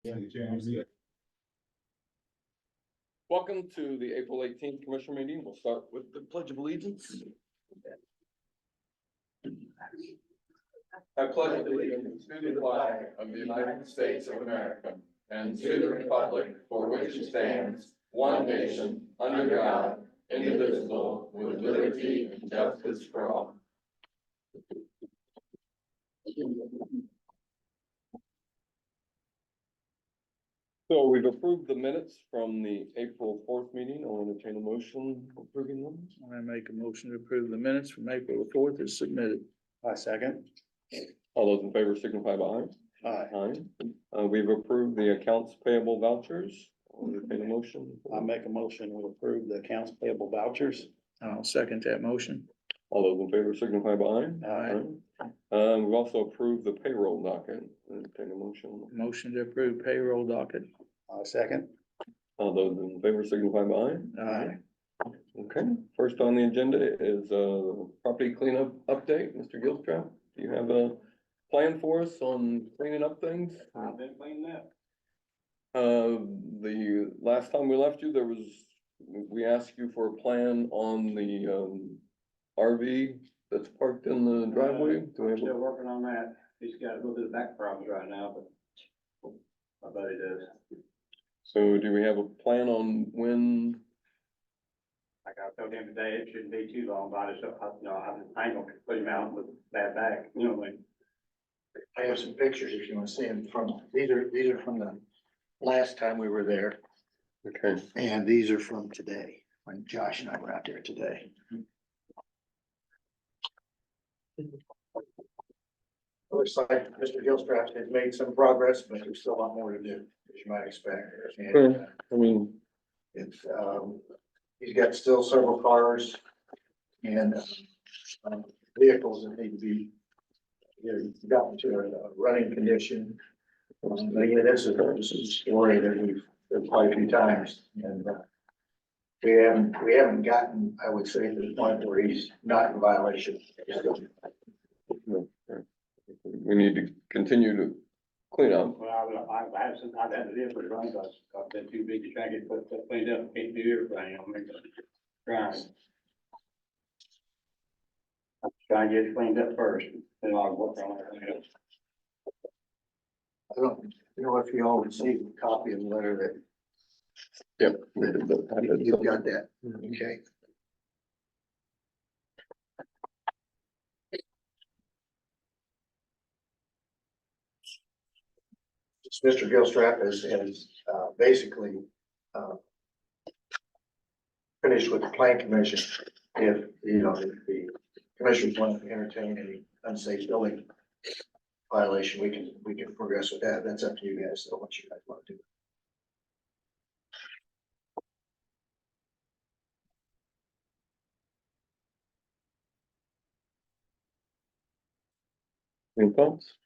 Welcome to the April 18th Commissioner meeting. We'll start with the Pledge of Allegiance. I pledge allegiance to the flag of the United States of America and to the republic for which it stands, one nation, under God, indivisible, with liberty and justice for all. So we've approved the minutes from the April 4th meeting. I'll entertain a motion approving them. I make a motion to approve the minutes from April 4th as submitted. I second. All those in favor signify by aye. Aye. Aye. We've approved the accounts payable vouchers. I'll entertain a motion. I make a motion to approve the accounts payable vouchers. I'll second that motion. All those in favor signify by aye. Aye. We've also approved the payroll docket. I'll entertain a motion. Motion to approve payroll docket. I second. All those in favor signify by aye. Aye. Okay, first on the agenda is property cleanup update. Mr. Gilstrap, do you have a plan for us on cleaning up things? I've been cleaning up. The last time we left you, we asked you for a plan on the RV that's parked in the driveway. Do we I'm have still working on that. He's got a little bit of back problems right now, but my buddy does. So do we have a plan on when? Like I told him today, it shouldn't be too long, but I just, I ain't gonna put him out with bad back, you know, like. I have some pictures if you want to see them these are from the last time we were there, Okay, and these are from today, when Josh and I were out there today. Looks like Mr. Gilstrap has made some progress, but there's still a lot more to do, as you might expect. And, I mean, it's, he's got still several cars and vehicles that need to be, gotten to a running condition. Again, this is a story that we've heard quite a few times, and we haven't gotten, I would say, to the point where he's not in violation. we need to continue to clean up. Well, I've had to live with it, I've been too big to try to get put cleaned up, can't do everything, I'll make it try. I'm trying to get it cleaned up first, then I'll work on everything else. I don't know if you all received a copy of the letter Yep. that, you've got that, okay? Mr. Gilstrap has basically finished with the plan commission. If, if the commissioners want to entertain any unsafe building violation, we can progress with that. That's up to you guys, so what you guys want to do. Any thoughts?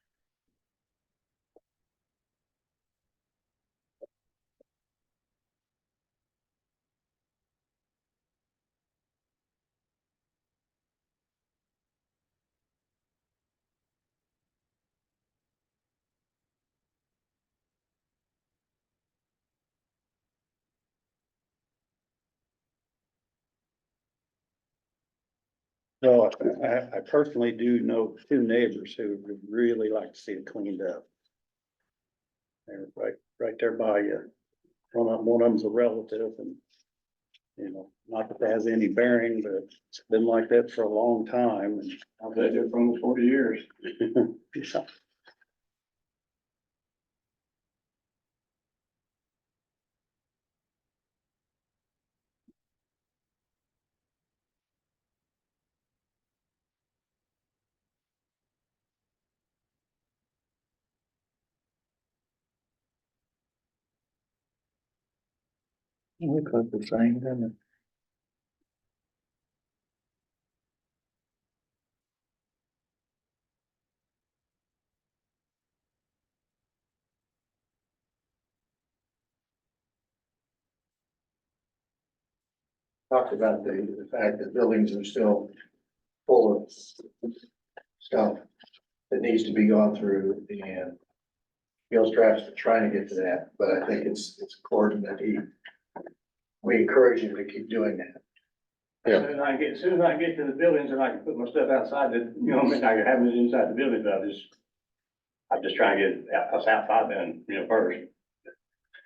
So I personally do know two neighbors who would really like to see it cleaned up. They're right there by you. One of them's a relative and, not that that has any bearing, but it's been like that for a long time. I've lived there for almost 40 years. And yeah. Looks like the same, doesn't it? Talked about the fact that buildings are still full of stuff that needs to be gone through, and feels trapped trying to get to that, but I think it's important that we encourage him to keep doing that. Yeah. As soon as I get to the buildings and I can put my stuff outside, I can have it inside the building, but I'm just trying to get us outside then, first.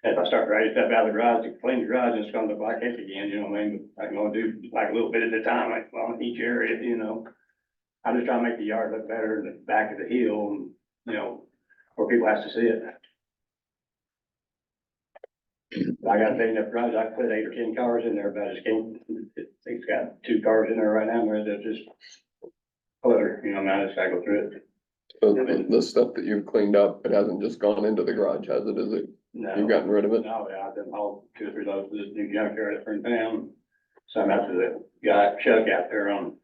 If I start writing stuff out of the garage, to clean the garage, it's gonna look like heck again, you know what I mean? But I can only do like a little bit at a time, like on each area, I'm just trying to make the yard look better in the back of the hill, and, where people have to see it. I got a big enough garage, I can put 8 or 10 cars in there, but I just can't. It's got 2 cars in there right now, and they're just clutter, I just gotta go through it. So the stuff that you've cleaned up, it hasn't just gone into the garage, has it? Is it, No. you've gotten rid of it? No, yeah, I've done all 2 or 3 loads of this new junkyard up in town. Some out to the guy Chuck out there on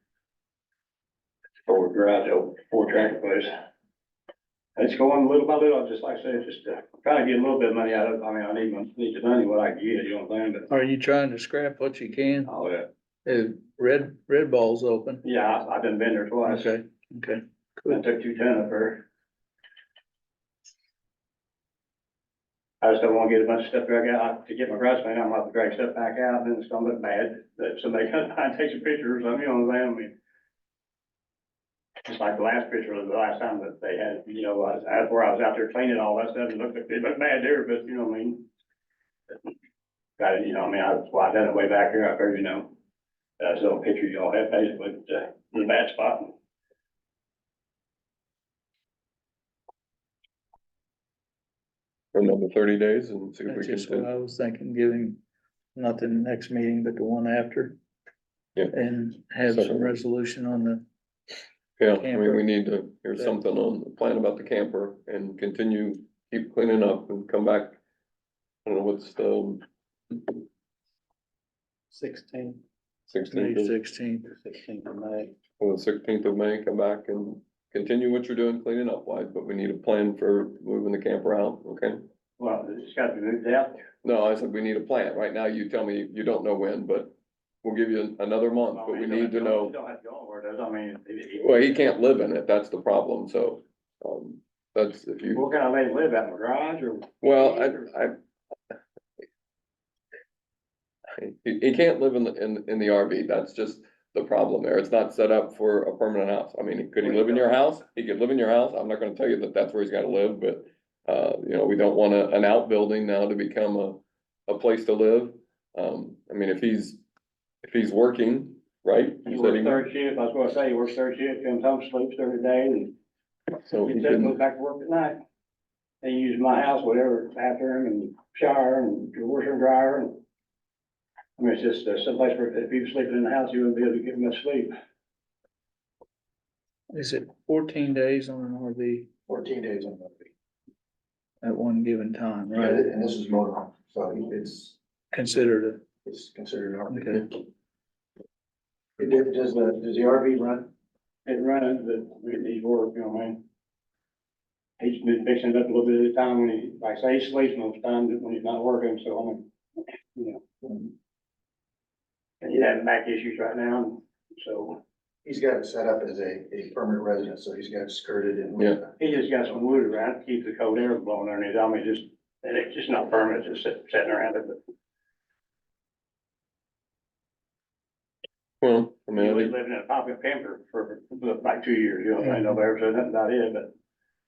Ford garage, old Ford tractor place. It's going little by little, just like I said, just trying to get a little bit of money out of it. I mean, I need the money, what I can get, you know what I'm saying? Are you trying to scrap what you can? But, oh, yeah. Red Ball's open. Yeah, I've been there twice. Okay, okay. I took 2 ton up there. I just don't wanna get a bunch of stuff drug out, to get my garage cleaned, I'm gonna have to drag stuff back out, and then it's gonna look bad, that somebody comes by and takes some pictures of me, you know what I'm saying? I mean, just like the last picture of the last time that they had, that's where I was out there cleaning all that stuff, and it looked bad there, but you know what I mean? Got it, that's why I done it way back here, I figured, so pictures y'all have Facebook, in a bad spot. For another 30 days and see if we That's can. just what I was thinking, giving, not the next meeting, but the one after. Yeah. And have some resolution on the, Yeah, I camper. mean, we need to, here's something on the plan about the camper and continue, keep cleaning up and come back. I don't know what's the 16th, May 16th, 16th. of May. or the 16th of May, come back and continue what you're doing cleaning up wise, but we need a plan for moving the camper out, okay? Well, it's got to be moved out. No, I said we need a plan. Right now, you tell me you don't know when, but we'll give you another month, but we need to know. You don't have to go over it, I mean. Well, he can't live in it, that's the problem, so, that's if you, What kind of let him live out in the garage or? well, he can't live in the RV, that's just the problem there, it's not set up for a permanent house. I mean, could he live in your house? He could live in your house, I'm not gonna tell you that that's where he's gotta live, but, we don't want an outbuilding now to become a place to live. I mean, if he's working, right? He You said works 3rd shift, I was gonna say, he works 3rd shift, comes home, sleeps during the day, and So he gets up, can, goes back to work at night. They use my house, whatever, bathroom and shower and washer and dryer, and I mean, it's just someplace where if he was sleeping in the house, you wouldn't be able to get much sleep. Is it 14 days on an RV 14 days on that. at one given time, Right, right? and this is motorhome, so Considered it's considered an a, RV. okay. Does the RV run? It runs, but it needs work, you know what I mean? He's been fixing it up a little bit at a time when like I say, he sleeps most times when he's not working, so I mean, and he's having back issues right now, so He's got it set up as a permanent residence, so he's got it skirted and. Yeah. he just got some wood around to keep the cold air blowing underneath. I mean, and it's just not permanent, it's just sitting around it, but well, I he mean, I was think, living in a pop-up camper for like 2 years, I nobody ever said nothing about it, but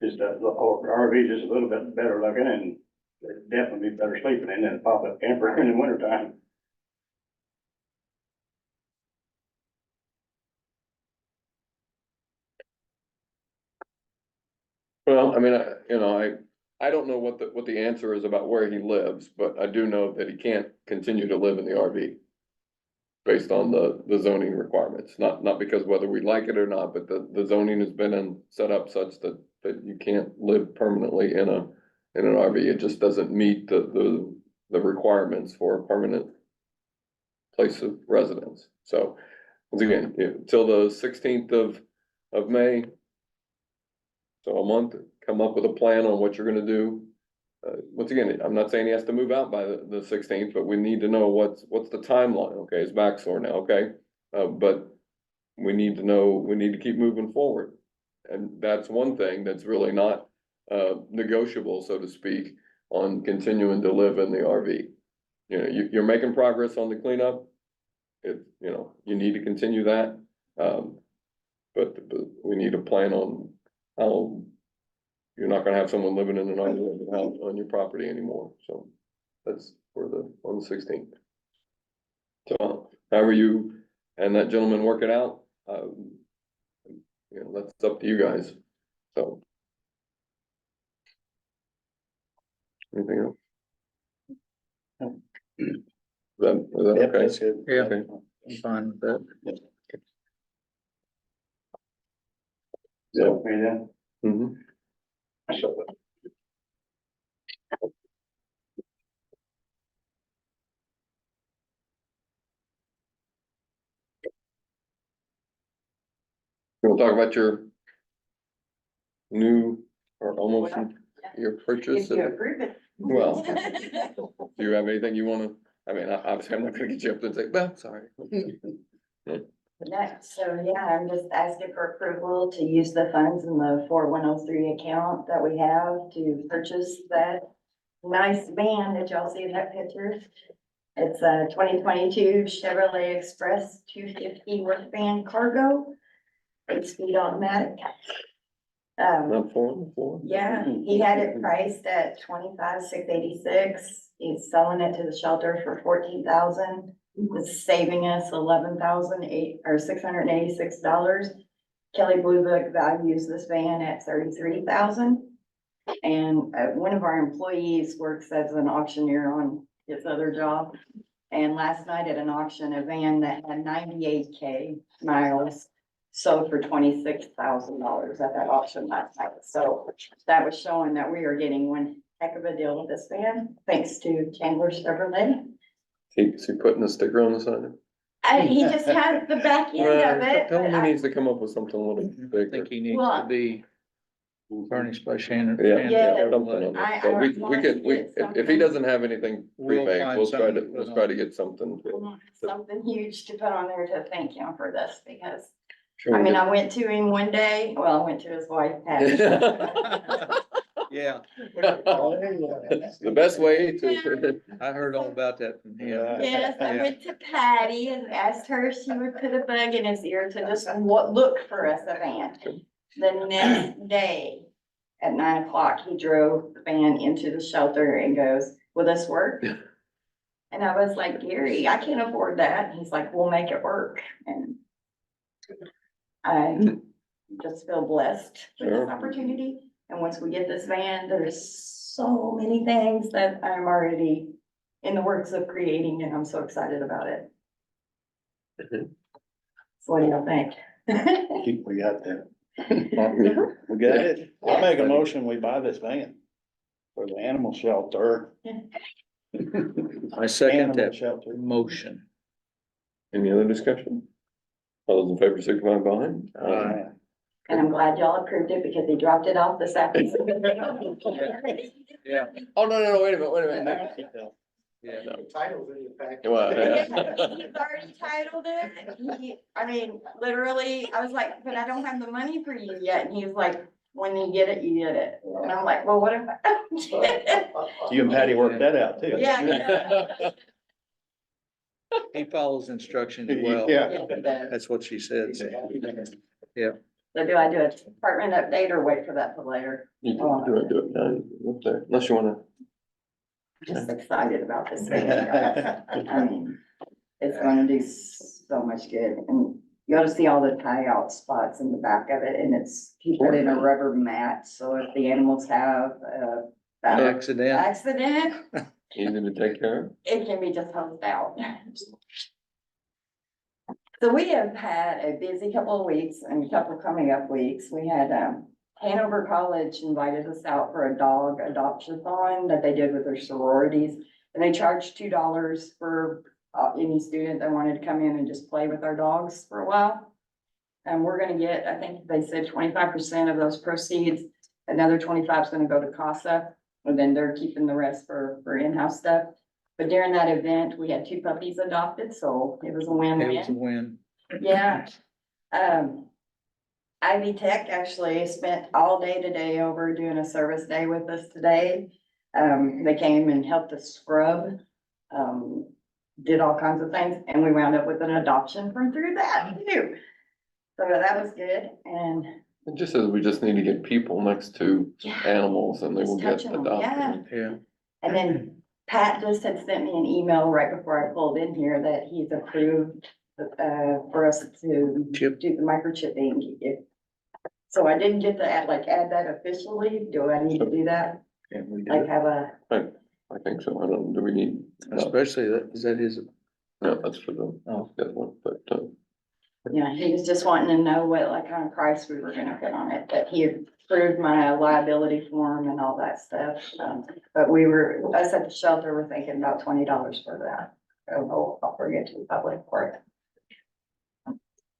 just the RV is just a little bit better looking and it'd definitely be better sleeping in than a pop-up camper in the wintertime. well, I mean, I don't know what the answer is about where he lives, but I do know that he can't continue to live in the RV. Based on the zoning requirements, not because whether we like it or not, but the zoning has been set up such that you can't live permanently in an RV. It just doesn't meet the requirements for a permanent place of residence. So, once again, till the 16th of May. So a month, come up with a plan on what you're gonna do. Once again, I'm not saying he has to move out by the 16th, but we need to know what's the timeline, okay? His back's sore now, okay? But we need to know, we need to keep moving forward. And that's one thing that's really not negotiable, so to speak, on continuing to live in the RV. You know, you're making progress on the cleanup. You need to continue that. But we need a plan on how you're not gonna have someone living in an RV on your property anymore. So that's on the 16th. So however you and that gentleman work it out, that's up to you guys. So. Anything else? Is that Yep, okay? that's good. Yeah. Okay. I'm fine with that. Yeah. Okay, then. Mhm. You wanna talk about your new or almost your purchase? If you approve it. Well, do you have anything you wanna, obviously I'm not gonna get you up and say, well, sorry. No, so yeah, I'm just asking for approval to use the funds in the 4103 account that we have to purchase that nice van that y'all see in that picture. It's a 2022 Chevrolet Express 250 work van cargo, 8-speed automatic. Not four? Yeah, he had it priced at 25,686. He's selling it to the shelter for 14,000. It's saving us $686. Kelly Blue Book values this van at 33,000. And one of our employees works as an auctioneer on his other job. And last night at an auction, a van that had 98K miles sold for $26,000 at that auction last night. So that was showing that we are getting one heck of a deal with this van, thanks to Chandler Chevrolet. Is he putting a sticker on the side? He just has the back end of it. Tell him but he needs to come up with something a little I bigger. think he needs to Well- be furnished by Shannon. Yeah, Shannon Yeah. something Chevrolet. on that. I But we want could, to get if he doesn't have anything We'll pre-made, find we'll try something to, to put let's on. try to get something. I want something huge to put on there to thank him for this, because, Sure I we mean, get- I went to him one day, well, I went to his wife. Patty. Yeah, The best way to. I heard all about that from him. Yes, I Yeah. went to Patty and asked her if she would put a bug in his ear to just look for us a van. The next day at 9 o'clock, he drove the van into the shelter and goes, will this work? And I was like, Gary, I can't afford that. And he's like, we'll make it work. And I just feel blessed with Sure. this opportunity. And once we get this van, there's so many things that I'm already in the works of creating, and I'm so excited about it. Mhm. So what do y'all think? Think we got that. We got it. I'll make a motion, we buy this van for the animal shelter. I second Animal that shelter. motion. Any other discussion? All those in favor, signify by aye. And I'm glad y'all approved it because he dropped it off this afternoon. Yeah. Oh, no, wait a minute. Yeah. No. Titles in the packet. Well, Yeah, yeah. he's already titled it. I mean, literally, I was like, but I don't have the money for you yet. And he was like, when you get it, you get it. And I'm like, well, what if I don't get it? You and Patty worked that out too. Yeah. He follows instructions well. Yeah. Yeah, he does. That's what she said. So do I do a department update or wait for that for later? You can do it now, up there, unless you wanna. Just excited about this thing. I mean, it's gonna do so much good, and you ought to see all the tie out spots in the back of it, and he put in a rubber mat, so if the animals have a Accident. accident, Easy to take care of. it can be just hosed out. So we have had a busy couple of weeks and a couple of coming up weeks. We had, Hanover College invited us out for a dog adoption-a-thon that they did with their sororities. And they charged $2 for any student that wanted to come in and just play with our dogs for a while. And we're gonna get, I think they said 25% of those proceeds. Another 25 is gonna go to CASA, and then they're keeping the rest for in-house stuff. But during that event, we had 2 puppies adopted, so it was a It was a win-win. win. Yeah. Ivy Tech actually spent all day today over doing a service day with us today. They came and helped us scrub, did all kinds of things, and we wound up with an adoption from through that too. So that was good, and It just says we just need to get people next to yeah, animals and they will Just get touching them, yeah. adopted. Yeah, and then Pat just had sent me an email right before I pulled in here that he's approved for us to Chip. do the microchipping. So I didn't get to add that officially. Do I need to do that? can we do Like it? have a, I think so. I don't, do we need? No, Especially that, is that his, no, that's for the, oh, that one, but, yeah, he was just wanting to know what kind of price we were gonna put on it, but he approved my liability form and all that stuff. But us at the shelter were thinking about $20 for that. So I'll bring it to the public for it.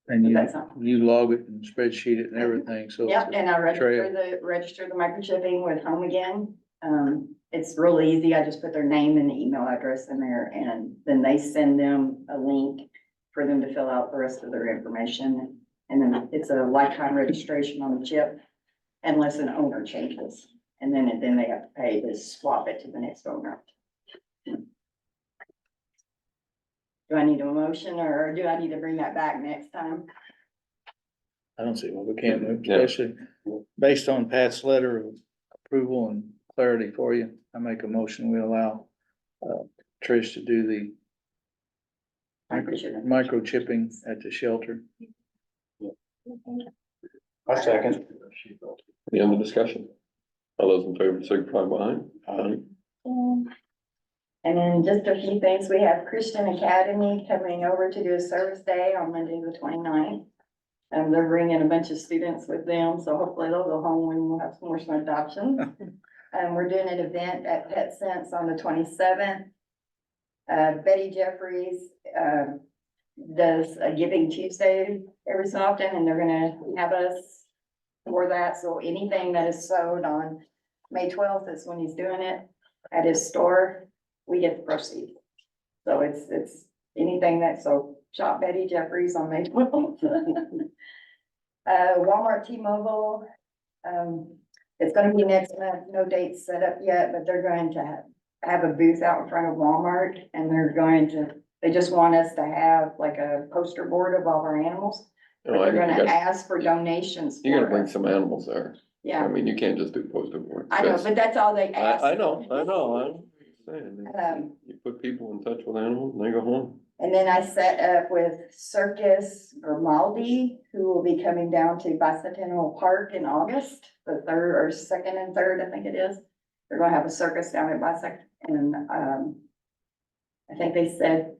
and you, That's not- you log it and spreadsheet it and everything, so. it's Yep, a and I trail. register the microchipping with Home Again. It's real easy. I just put their name and email address in there, and then they send them a link for them to fill out the rest of their information. And then it's a lifetime registration on the chip unless an owner changes. And then they have to pay to swap it to the next owner. Do I need a motion or do I need to bring that back next time? I don't see why we can't move, Yeah. especially based on Pat's letter of approval and clarity for you. I make a motion, we allow, Trish to do the Microchipping. microchipping at the shelter. I second. any other discussion? All those in favor, signify by aye. And then just a few things, we have Christian Academy coming over to do a service day on Monday, the 29th. And they're bringing a bunch of students with them, so hopefully they'll go home and we'll have some more adoptions. And we're doing an event at Pet Sense on the 27th. Betty Jeffries, does a Giving Tuesday every so often, and they're gonna have us for that, so anything that is sold on May 12th is when he's doing it at his store, we get the proceeds. So it's anything that, so shop Betty Jeffries on May 12th. Walmart T-Mobile, it's gonna be next month, no dates set up yet, but they're going to have a booth out in front of Walmart, and they just want us to have like a poster board of all our animals. But No, I they're think gonna ask for donations. you gotta for bring it. some animals there. I Yeah, mean, you can't just do poster board. I know, but that's all they ask. I know, I'm saying, Um, you put people in touch with animals and they go home. And then I set up with Circus Grimaldi, who will be coming down to Bicentennial Park in August, the third or second and third, I think it is. They're gonna have a circus down at Bicentennial, and, I think they said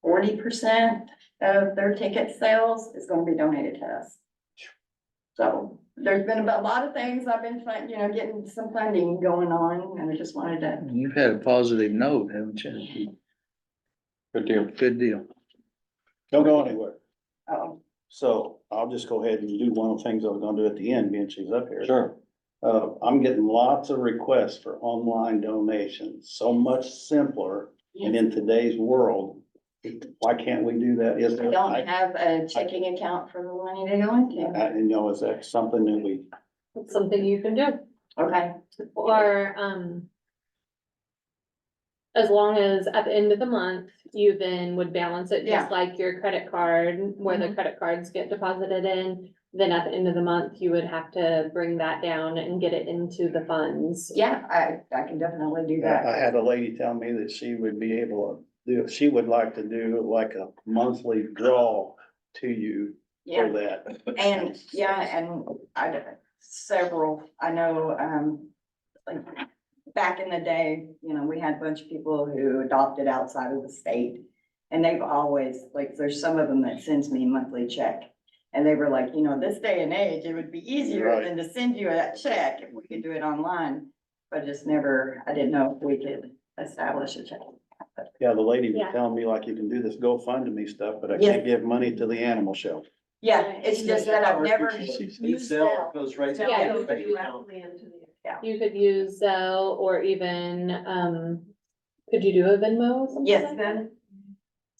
40% of their ticket sales is gonna be donated to us. So there's been a lot of things I've been, getting some funding going on, and I just wanted to, You've had a positive note, haven't you? Good deal. Good deal. Don't go anywhere. oh, So I'll just go ahead and do one of the things I was gonna do at the end, being she's up here. Sure. I'm getting lots of requests for online donations, so much simpler. And in today's world, why can't we do that? Is I there, don't I, have a checking account for the money to go into. you know, is that something that we, It's something you can do, Okay, or, as long as at the end of the month, you then would balance it Yeah. just like your credit card, where the Mhm. credit cards get deposited in. Then at the end of the month, you would have to bring that down and get it into the funds. yeah, I can definitely do I that. had a lady tell me that she would be able to do, she would like to do like a monthly draw to you Yeah, for that. and, and I know, like, back in the day, we had a bunch of people who adopted outside of the state. And they've always, like, there's some of them that sends me a monthly check. And they were like, this day and age, it would be easier Right. than to send you that check if we could do it online. But I didn't know if we could establish a check. Yeah, the lady was Yeah. telling me like you can do this GoFundMe stuff, but I Yes. can't give money to the animal shelter. Yeah, it's just that I've never. You sell, Goes right to Yeah. the bank account. you could use Zelle or even, could you do a Venmo? or something Yes, like that? then,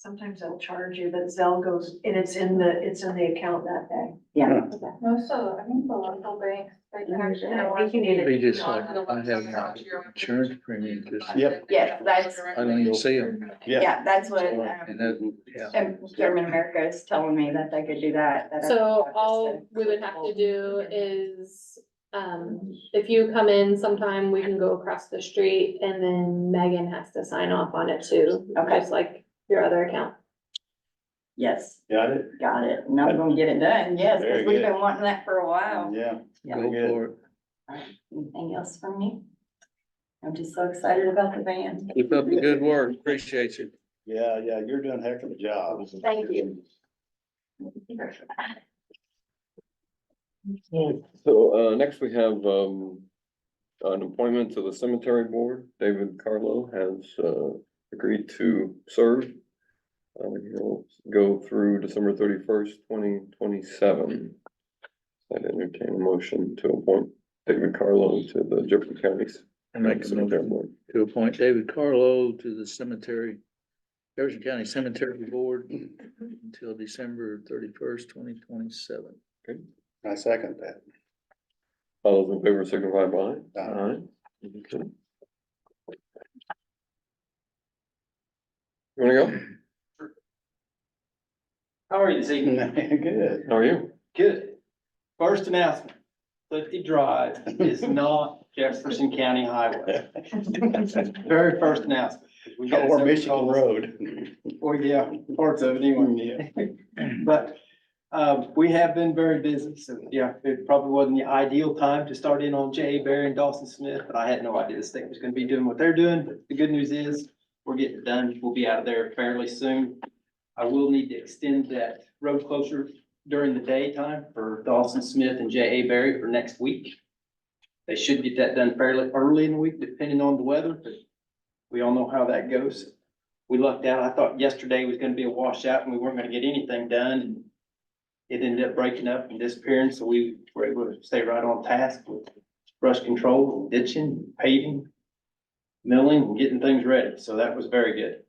Sometimes they'll charge you, that Zelle goes, and it's in the account that day. Yeah, Most of, I think the local banks, they can actually. I think you need it. Be just like, I have my insurance premium, just, Yep. yes, that's, I don't even see them. yeah, that's what, And that, yeah. German America is telling me that they could do that. So all we would have to do is, if you come in sometime, we can go across the street and then Megan has to sign off on it too. Okay. Just like your other account. Yes, Got it? got it. And I'm gonna get it done, yes, Very because we've good. been wanting that for a while. Yeah. Yeah. Go for it. Anything else from me? I'm just so excited about the van. Keep up the good work. Appreciate you. Yeah, you're doing a heck of a job. Thank you. So, next we have, an appointment to the cemetery board. David Carlo has, agreed to serve. He'll go through December 31st, 2027. I'd entertain a motion to appoint David Carlo to the Jefferson County's I make a cemetery motion board. to appoint David Carlo to the cemetery, Jefferson County Cemetery Board until December 31st, 2027. I second that. All those in favor signify by aye. Aye. Okay. You wanna go? How are you this evening? Good. How are you? Good. First announcement, Clifty Drive is not Jefferson County Highway. Very first announcement. We got Or several Michigan calls. Road. Well, yeah, parts of it anyway, yeah. But, we have been very busy, so yeah, it probably wasn't the ideal time to start in on J.A. Berry and Dawson Smith, but I had no idea this thing was gonna be doing what they're doing. But the good news is, we're getting it done. We'll be out of there fairly soon. I will need to extend that road closure during the daytime for Dawson Smith and J.A. Berry for next week. They should get that done fairly early in the week, depending on the weather, but we all know how that goes. We lucked out. I thought yesterday was gonna be a washout and we weren't gonna get anything done. And it ended up breaking up and disappearing, so we were able to stay right on task with brush control, ditching, paving, milling, and getting things ready. So that was very good.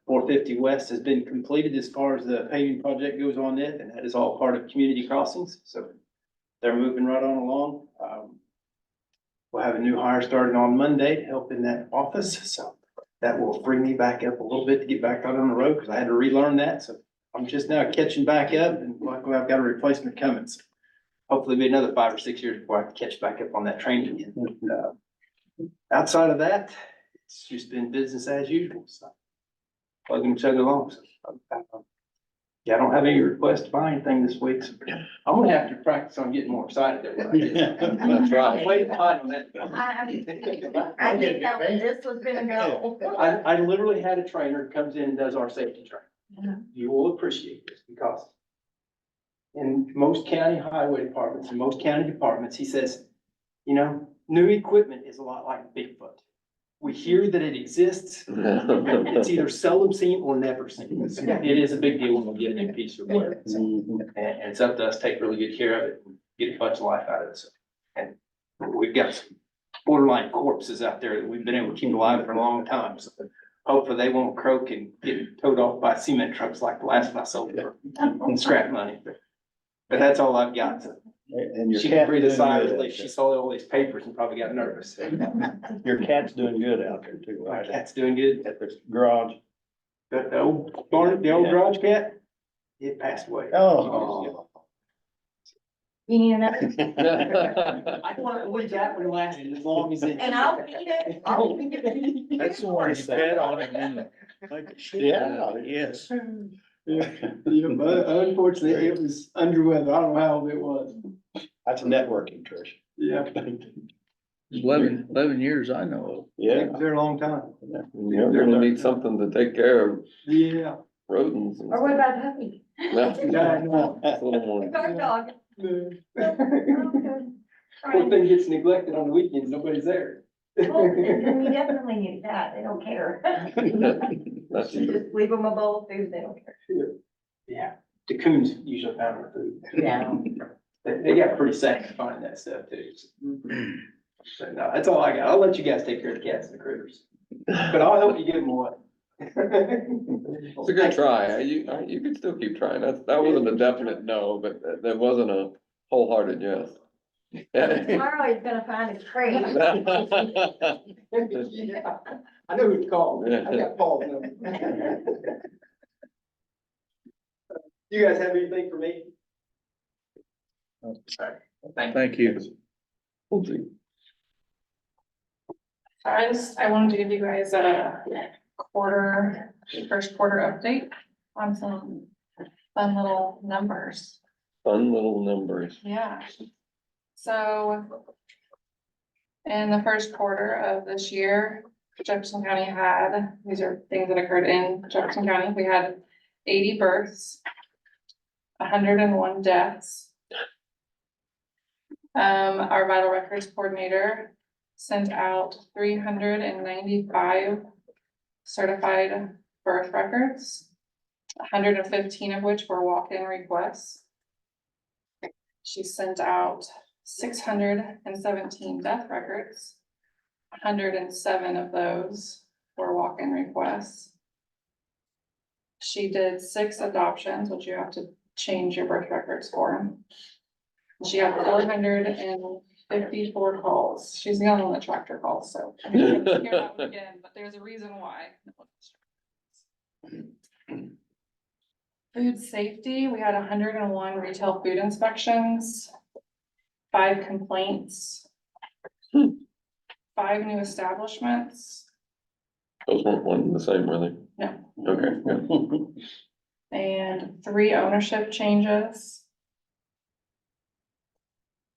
450 West has been completed as far as the paving project goes on it, and that is all part of community crossings, so they're moving right on along. We'll have a new hire starting on Monday to help in that office, so that will free me back up a little bit to get back out on the road, because I had to relearn that, so I'm just now catching back up, and luckily I've got a replacement coming, so hopefully it'll be another 5 or 6 years before I can catch back up on that training again. Outside of that, it's just been business as usual, so plugging each other along. So, yeah, I don't have any requests to buy anything this week, so I'm gonna have to practice on getting more excited there. That's right. I'm way behind on that. I didn't know this was gonna go. I literally had a trainer who comes in and does our safety training. You will appreciate this because in most county highway departments and most county departments, he says, you know, new equipment is a lot like Bigfoot. We hear that it exists. It's either seldom seen or never seen. It is a big deal when we get a new piece of equipment. And it's up to us to take really good care of it and get a bunch of life out of it. So, and we've got some borderline corpses out there that we've been able to keep alive for a long time. So hopefully they won't croak and get towed off by cement trucks like the last one I sold for scrap money. But that's all I've got. And your She can cat's breathe a doing sigh of good. relief. She saw all these papers and probably got nervous. Your cat's doing good out there too, My right? cat's doing good. At the garage. The old barn, the old garage cat, it passed away. Oh. You need another, I want to believe that one lasted as long as it. and I'll eat it. I'll eat it. That's the one he fed on it and Yeah. yes. Yeah, but unfortunately, it was under weather. I don't know how old it was. That's networking, Trish. Yeah. 11 years I know of. Yeah. It was there a long time. You're gonna need something to take care of Yeah. rodents and Or what about Huffy? stuff. Yeah, I know. It's a little more. Our dog. Poor thing gets neglected on the weekends. Nobody's there. Well, and you definitely need that. They don't care. That's You just leave them a bowl of food, they don't care. Yeah, the coons usually found our food. Yeah. They got pretty sacked to find that stuff too. So no, that's all I got. I'll let you guys take care of the cats and the critters. But I'll help you get them away. It's a good try. You could still keep trying. That wasn't a definite no, but that wasn't a wholehearted yes. Tomorrow he's gonna find a crate. Yeah, I know who to call. I got Paul's number. You guys have anything for me? Thank you. I wanted to give you guys a first quarter update on some fun little numbers. Fun little numbers. Yeah. So in the first quarter of this year, Jefferson County had, these are things that occurred in Jefferson County, we had 80 births, 101 deaths. Our vital records coordinator sent out 395 certified birth records, 115 of which were walk-in requests. She sent out 617 death records. 107 of those were walk-in requests. She did 6 adoptions, which you have to change your birth records for. She had 454 calls. She's the only one that tracked her calls, so. I mean, I'm gonna hear that one again, but there's a reason why. Food safety, we had 101 retail food inspections, 5 complaints, 5 new establishments. Those weren't one and the same, were they? No. Okay, good. And 3 ownership changes.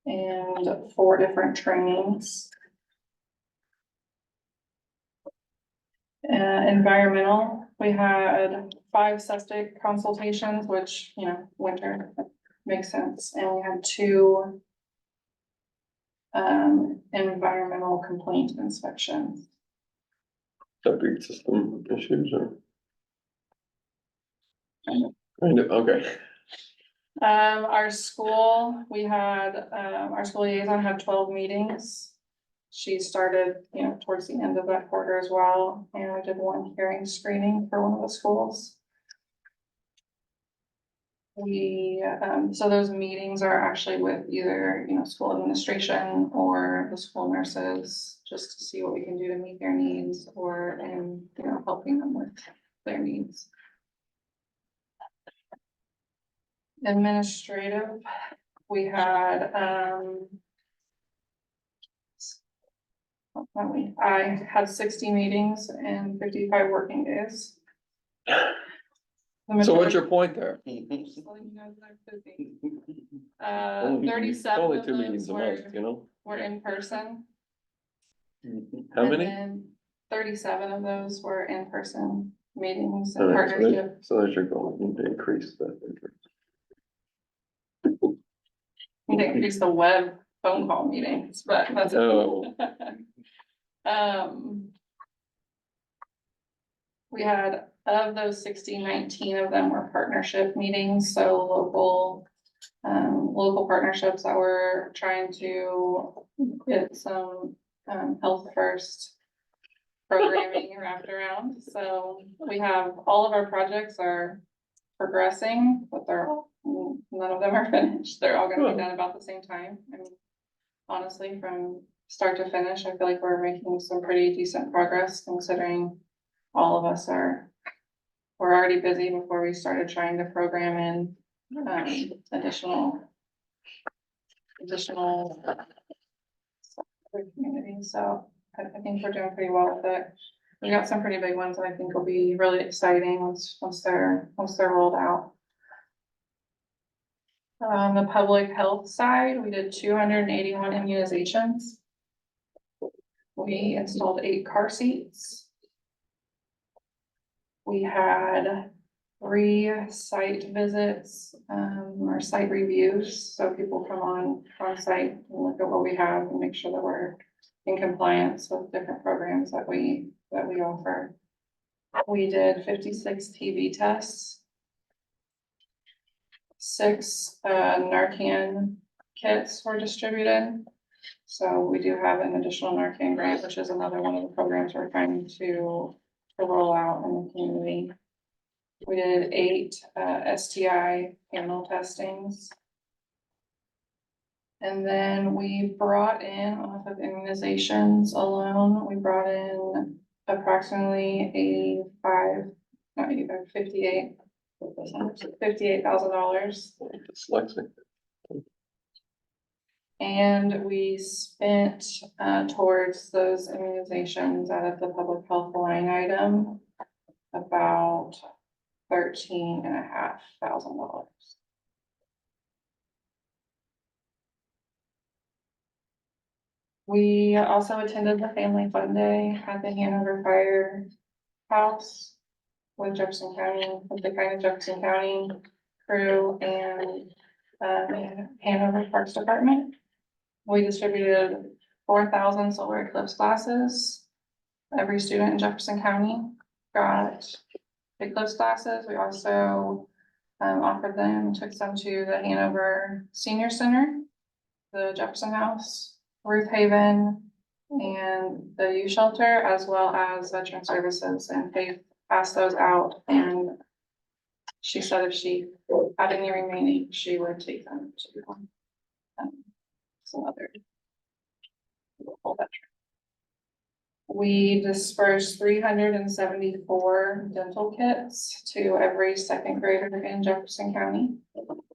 And 4 different trainings. Environmental, we had 5 septic consultations, which, you know, winter makes sense, and we had 2 environmental complaint inspections. Septic system issues or? Kind of, okay. Our school, our school liaison had 12 meetings. She started, you know, towards the end of that quarter as well, and we did 1 hearing screening for one of the schools. So those meetings are actually with either, you know, school administration or the school nurses, just to see what we can do to meet their needs or, and, you know, helping them with their needs. Administrative, we had, I had 60 meetings and 55 working days. So what's your point there? Just letting you know that I'm busy. Only 37 only of 2 meetings those a month, you know? were in person. How and many? then 37 of those were in person meetings All and right, partnership. so that's your goal, you need to increase that. We didn't increase the web phone call meetings, but that's. Oh. We had, of those 60, 19 of them were partnership meetings, so local partnerships that were trying to get some, health first programming wrapped around. So we have, all of our projects are progressing, but none of them are finished. They're all gonna be done about the same time. I mean, honestly, from start to finish, I feel like we're making some pretty decent progress considering all of us we're already busy before we started trying to program in, additional communities. So I think we're doing pretty well with it. We got some pretty big ones that I think will be really exciting once they're rolled out. On the public health side, we did 281 immunizations. We installed 8 car seats. We had 3 site visits, or site reviews, so people come on site and look at what we have and make sure that we're in compliance with different programs that we offer. We did 56 TB tests. 6 Narcan kits were distributed. So we do have an additional Narcan grant, which is another one of the programs we're trying to to roll out in the community. We did 8 STI panel testings. And then we brought in, off of immunizations alone, we brought in approximately $58,000. Dyslexic. And we spent towards those immunizations out of the public health line item about $13,500. We also attended the Family Fun Day at the Hanover Firehouse with Jefferson County, with the kind of Jefferson County crew and Hanover Parks Department. We distributed 4,000 solar eclipse glasses. Every student in Jefferson County got eclipse glasses. We also offered them, took some to the Hanover Senior Center, the Jefferson House, Ruth Haven, and the youth shelter, as well as Veteran Services, and they passed those out. And she said if she had any remaining, she would take them to some other local veteran. We dispersed 374 dental kits to every second grader in Jefferson County,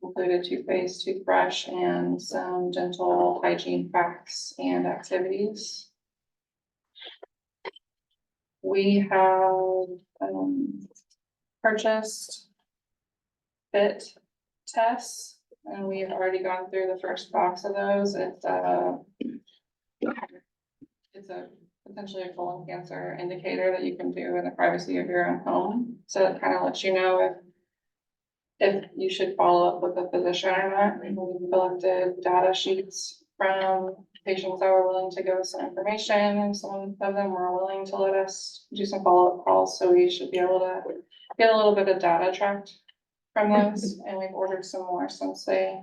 included toothpaste, toothbrush, and some dental hygiene facts and activities. We have purchased fit tests, and we have already gone through the first box of those. It's a potentially a colon cancer indicator that you can do in the privacy of your own home. So it kind of lets you know if you should follow up with a physician or not. We collected data sheets from patients that were willing to give us some information, and some of them were willing to let us do some follow-up calls. So we should be able to get a little bit of data tracked from those, and we've ordered some more since they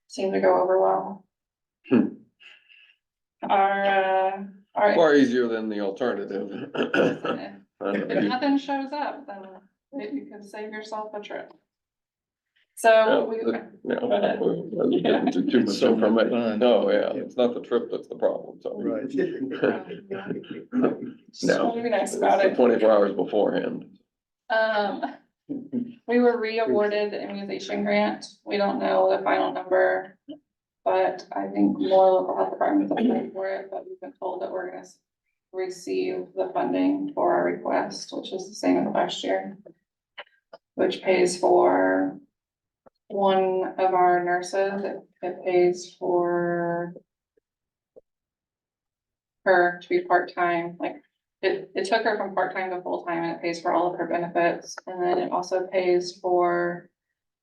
seem to go over well. Our Far easier than the alternative. if nothing shows up, then you can save yourself a trip. So we. We're getting too much It's so much information. fun. No, yeah, it's not the trip that's the problem, so. Right. Just want to be nice about It's the it. 24 hours beforehand. We were re-awarded the immunization grant. We don't know the final number, but I think more local health departments are paying for it, but we've been told that we're gonna receive the funding for our request, which is the same as last year, which pays for one of our nurses. It pays for her to be part-time, like it took her from part-time to full-time, and it pays for all of her benefits. And then it also pays for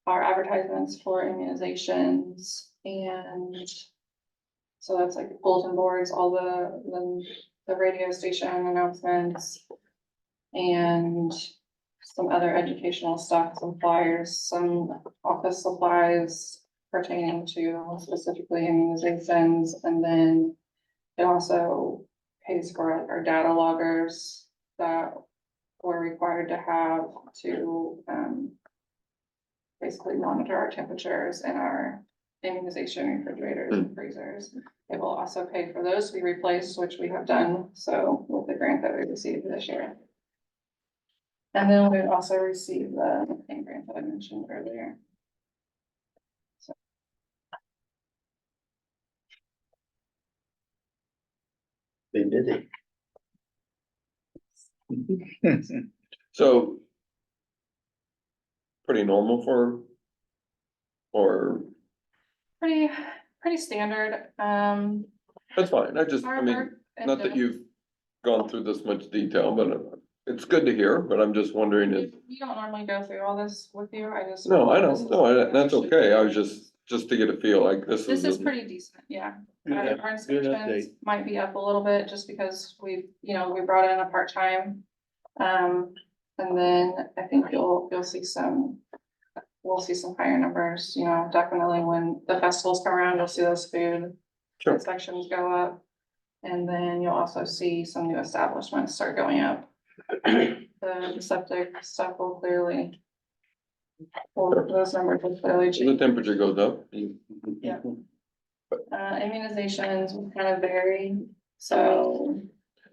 our advertisements for immunizations, and so that's like bulletin boards, all the radio station announcements, and some other educational stuff, some flyers, some office supplies pertaining to specifically immunizations. And then it also pays for our data loggers that we're required to have to basically monitor our temperatures and our immunization refrigerators and freezers. It will also pay for those to be replaced, which we have done so with the grant that we received this year. And then we also received the McCain grant that I mentioned earlier. Been busy. So. Pretty normal or Pretty standard, that's fine. I mean, not that you've gone through this much detail, but it's good to hear, but I'm just wondering if. We don't normally go through all this with you, I just. No, I don't, no, that's okay. I was just to get a feel like this This is is. pretty decent, yeah. Good Our good inspections update. might be up a little bit just because we brought in a part-time. And then I think we'll see some higher numbers, definitely when the festivals come around, you'll see those food Sure. inspections go up. And then you'll also see some new establishments start going up. the septic stuff will clearly. Well, those numbers will clearly The change. temperature goes up. Yeah. Immunizations will kind of vary, so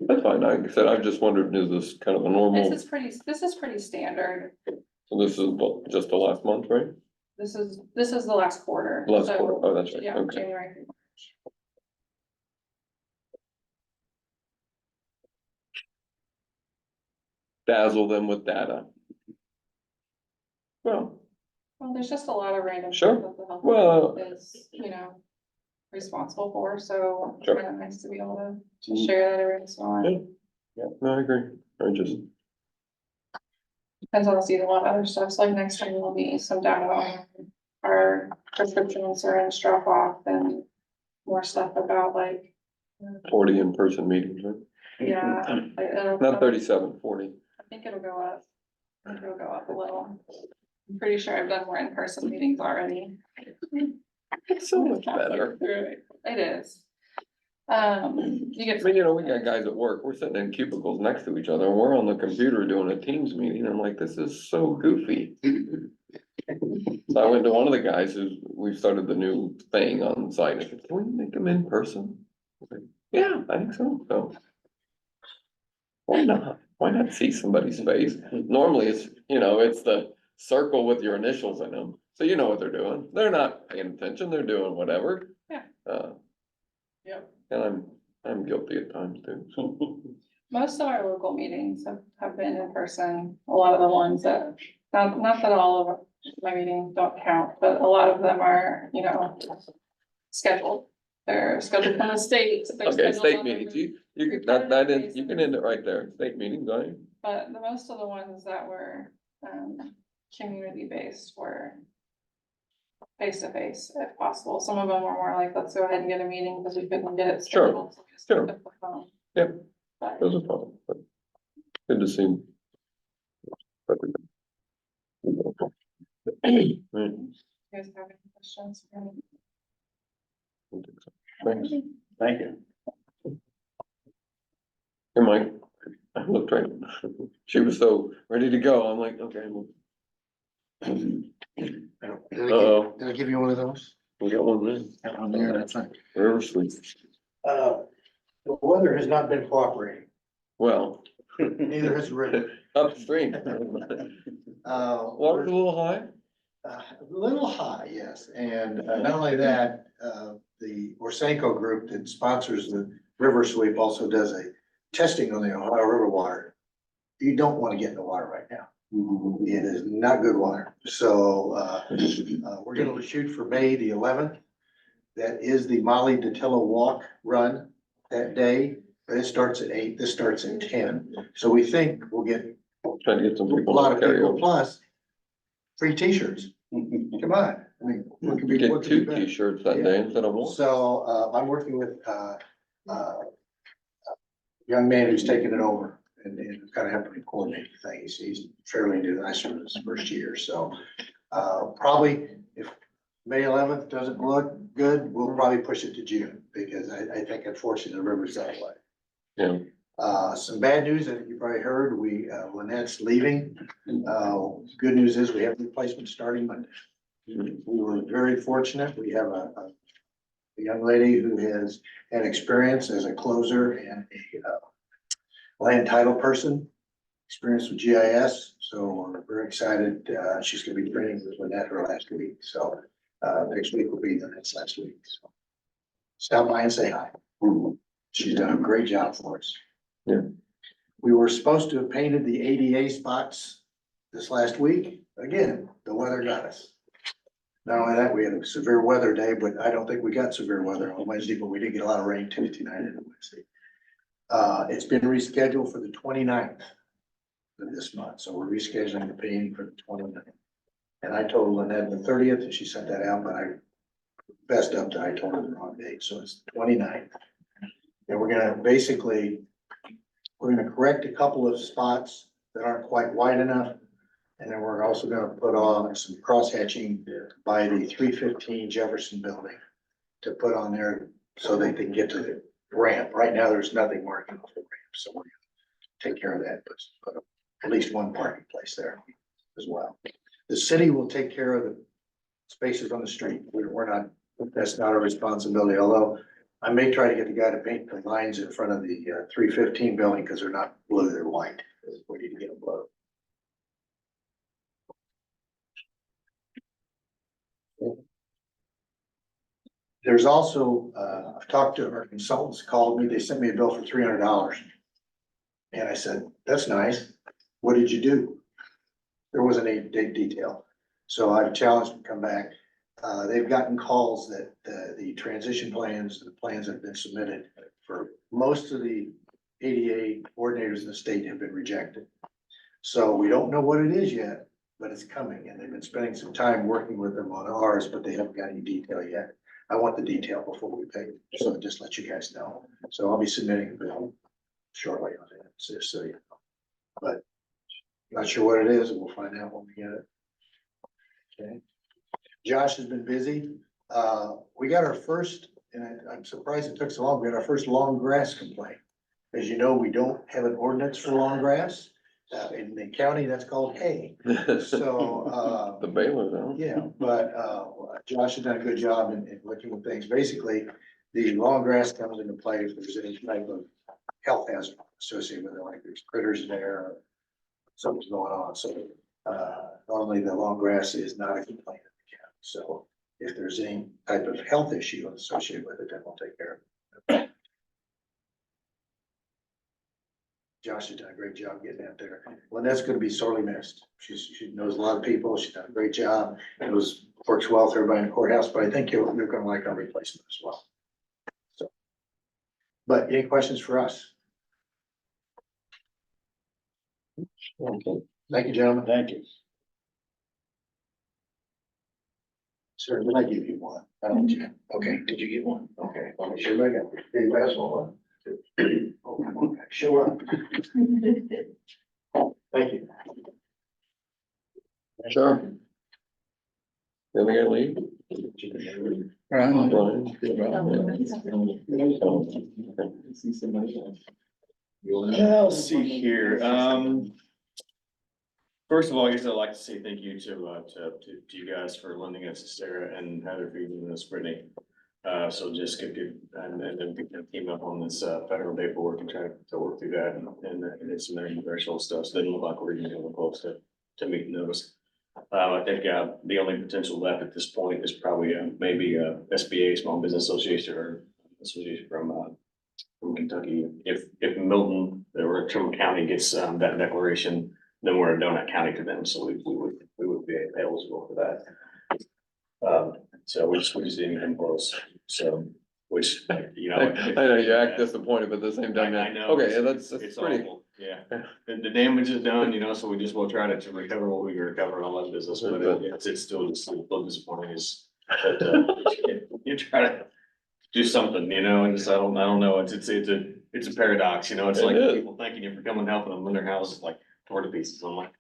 That's fine. Like I said, I've just wondered, is this kind of a normal, this is pretty standard. so this is just the last month, right? This is the last quarter. Last so, quarter. Oh, that's right. Yeah, Okay. January. through March. Dazzle them with data. Well, Well, there's just a lot of random Sure. stuff that the health Well- department is, responsible for, so it's Sure. kind of nice to be able to share that every once in a while. Yeah. yeah, no, I agree. I just, Depends on the season, a lot of other stuff, so like next time will be some data on our prescription and syringe drop off and more stuff about like, 40 in-person meetings, right? yeah. like, Not 37, 40. I think it'll go up. I think it'll go up a little. I'm pretty sure I've done more in-person meetings already. It's so much better. It is. You I get. mean, we got guys at work, we're sitting in cubicles next to each other, and we're on the computer doing a Teams meeting, I'm like, this is so goofy. So I went to one of the guys we've started the new thing on site, I said, can we make them in person? He's like, yeah, I think so. Why not? Why not see somebody's face? Normally it's, it's the circle with your initials in them, so you know what they're doing, they're not paying attention, they're doing whatever. Yeah. Yep. And I'm guilty at times too. Most of our local meetings have been in person. A lot of the ones that, not that all of my meetings don't count, but a lot of them are, scheduled. They're scheduled from the state. They're Okay, scheduled state on meetings, every- you can, that is, you can end it right there, state meetings, right? But the most of the ones that were, community-based were face-to-face if possible. Some of them were more like, let's go ahead and get a meeting because we couldn't get it Sure, scheduled. so we just sure. took the phone. Yep. But Those are fun, but good to see. Right. you guys have any questions? for me? Thanks. Thank you. Here, Mike, I looked right, she was so ready to go, I'm like, okay, well. Uh-oh. Did I give you one of those? We got one there, On there, that's fine. River Sweet, The weather has not been cooperating, well. neither has the river. Upstream. Water's a little high? A little high, yes, and not only that, the Orsenco group that sponsors the river sweep also does a testing on the Ohio River water. You don't want to get in the water right now. It is not good water, so we're gonna shoot for May the 11th. That is the Molly Datillo Walk Run that day, but it starts at 8, this starts at 10. So we think we'll get Trying to get some a people lot to of carry people, over. plus free t-shirts. Come on, I mean, what could be, Get what could be 2 better? t-shirts that day instead of one. So, I'm working with, young man who's taking it over and kind of helping me coordinate things. He's fairly new, I started his first year, so, probably if May 11th doesn't look good, we'll probably push it to June because I think unfortunately the river's that way. Yeah, Some bad news that you probably heard, Lynette's leaving. Good news is we have a replacement starting Monday. We were very fortunate. We have a young lady who has had experience as a closer and a land title person, experience with GIS. So we're very excited. She's gonna be training with Lynette her last week. So next week will be the next last week. So stop by and say hi. She's done a great job for us. Yeah. We were supposed to have painted the ADA spots this last week. Again, the weather got us. Not only that, we had a severe weather day, but I don't think we got severe weather on Wednesday, but we did get a lot of rain Tuesday night and Wednesday. It's been rescheduled for the 29th of this month, so we're rescheduling the painting for the 29th. And I told Lynette the 30th, and she sent that out, but I messed up that I told her the wrong date, so it's the 29th. And we're gonna correct a couple of spots that aren't quite wide enough. And then we're also gonna put on some cross hatching by the 315 Jefferson building to put on there so they can get to the ramp. Right now, there's nothing marking off the ramp, so we're gonna take care of that, put a at least one parking place there as well. The city will take care of the spaces on the street. We're not, that's not our responsibility, although I may try to get the guy to paint the lines in front of the 315 building because they're not blue, they're white. We need to get them blue. There's also, I've talked to our consultants, called me, they sent me a bill for $300. And I said, that's nice. What did you do? There wasn't any detail. So I've challenged them to come back. They've gotten calls that the transition plans, the plans that have been submitted for most of the ADA coordinators in the state have been rejected. So we don't know what it is yet, but it's coming, and they've been spending some time working with them on ours, but they haven't got any detail yet. I want the detail before we pay, so just let you guys know. So I'll be submitting a bill shortly on that, so you know. But not sure what it is, and we'll find out when we get it. Okay. Josh has been busy. We got our first, and I'm surprised it took so long, we got our first long grass complaint. As you know, we don't have an ordinance for long grass. In the county, that's called hay. So, The bailiff, huh? yeah, but, Josh has done a good job in looking at things. Basically, the long grass comes into play if there's any type of health hazard associated with it, like there's critters there, or something's going on. So, normally the long grass is not a complaint in the county. So if there's any type of health issue associated with it, then we'll take care of it. Josh has done a great job getting out there. Lynette's gonna be sorely missed. She knows a lot of people. She's done a great job. It works well with everybody in the courthouse, but I think you're gonna like our replacement as well. So, but any questions for us? Okay, Thank you, gentlemen. thank you. Sir, did I give you one? I don't, okay, did you get one? Okay, let me sure I got it. Did you pass one? Oh, come on back, show up. Thank you. Sure. Then we gotta leave. Right. Let's see here, first of all, I guess I'd like to say thank you to you guys for lending us to Sarah and Heather for doing this, Brittany. So just and then we can team up on this, federal paperwork and try to work through that and it's some threshold stuff, so it doesn't look like we're even gonna close to meeting those. I think, the only potential left at this point is probably, maybe, SBA, Small Business Association, or association from Kentucky. If Milton or Trimble County gets, that declaration, then we're a donut county to them, so we would be eligible for that. So we just didn't come close, so, which, you know. I know you act disappointed, but at the same time, I know. okay, yeah, that's It's pretty. awful, yeah. The damage is done, you know, so we just will try to recover what we can recover on that business, but it's still just a little disappointing is that, you try to do something, you know, and just, I don't know, it's a paradox, you know, it's It like is. people thanking you for coming and helping them when their house is like torn to pieces. I'm like,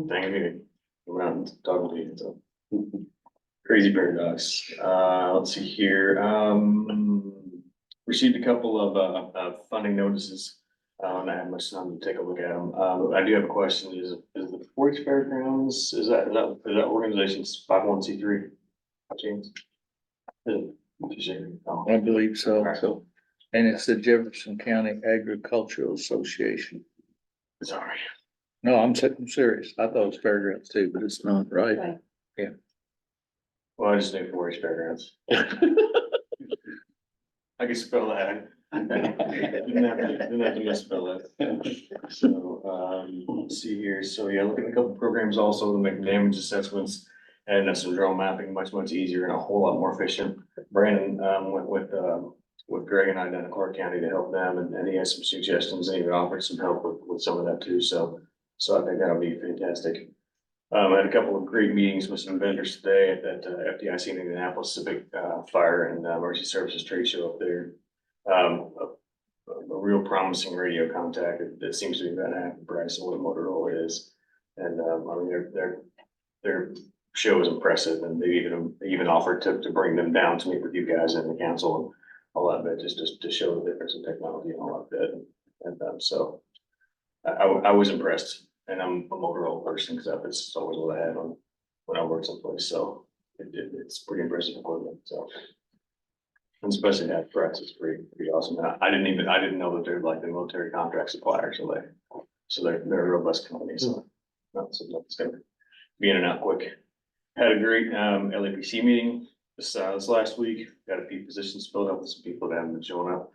thanking me, around and talking to you, so. Crazy paradox. Let's see here, received a couple of funding notices. I haven't had much time to take a look at them. I do have a question. Is the 4-H Fairgrounds, is that organization's 501c3? James? Oh, I believe so. all right, so, And it's the Jefferson County Agricultural Association. sorry. No, I'm serious. I thought it was fairgrounds too, but it's not, right? Right. Well, I just knew 4-H Fairgrounds. I can spell that. Didn't have to misspell that. So, let's see here. So, yeah, looking at a couple programs also to make damage assessments and some drone mapping much easier and a whole lot more efficient. Brandon, went with Greg and I down in Clark County to help them, and he has some suggestions and even offered some help with some of that too. So I think that'll be fantastic. I had a couple of great meetings with some vendors today at that FDIC in Indianapolis Civic Fire and Emergency Services Trade Show up there. A real promising radio contact that seems to be about half the price of what Motorola is. And I mean, their show is impressive, and they even offered to bring them down to meet with you guys and the council and all that bit, just to show the difference in technology and all of that. And so I was impressed. And I'm a Motorola person, because that's always what I had on when I worked someplace, so it's pretty impressive equipment, so. And especially that price is pretty awesome. And I didn't know that they're like the military contract supplier, so they're a robust company, so. Not something that's gonna be in and out quick. Had a great, LAPC meeting this last week, got a few positions filled up with some people that haven't been showing up.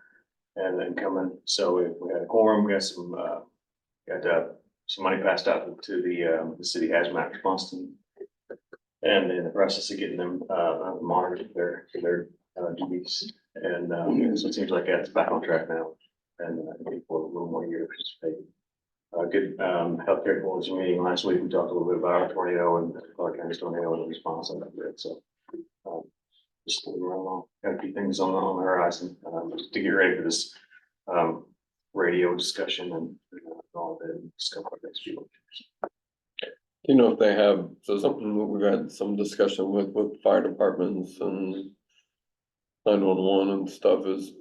And then coming, so we had a quorum, we got some money passed out to the city hazmat response team. And in the process of getting them, monitored for their duties. And, so it seems like that's back on track now. And, for a little more year to participate. Good, healthcare quality meeting last week. We talked a little bit about our tornado and Clark County's tornado and the response on that, so. Just moving right along, got a few things on the horizon, to get ready for this, radio discussion and all that, discuss our next few. You know, if they have, so something that we've had some discussion with fire departments and 911 and stuff is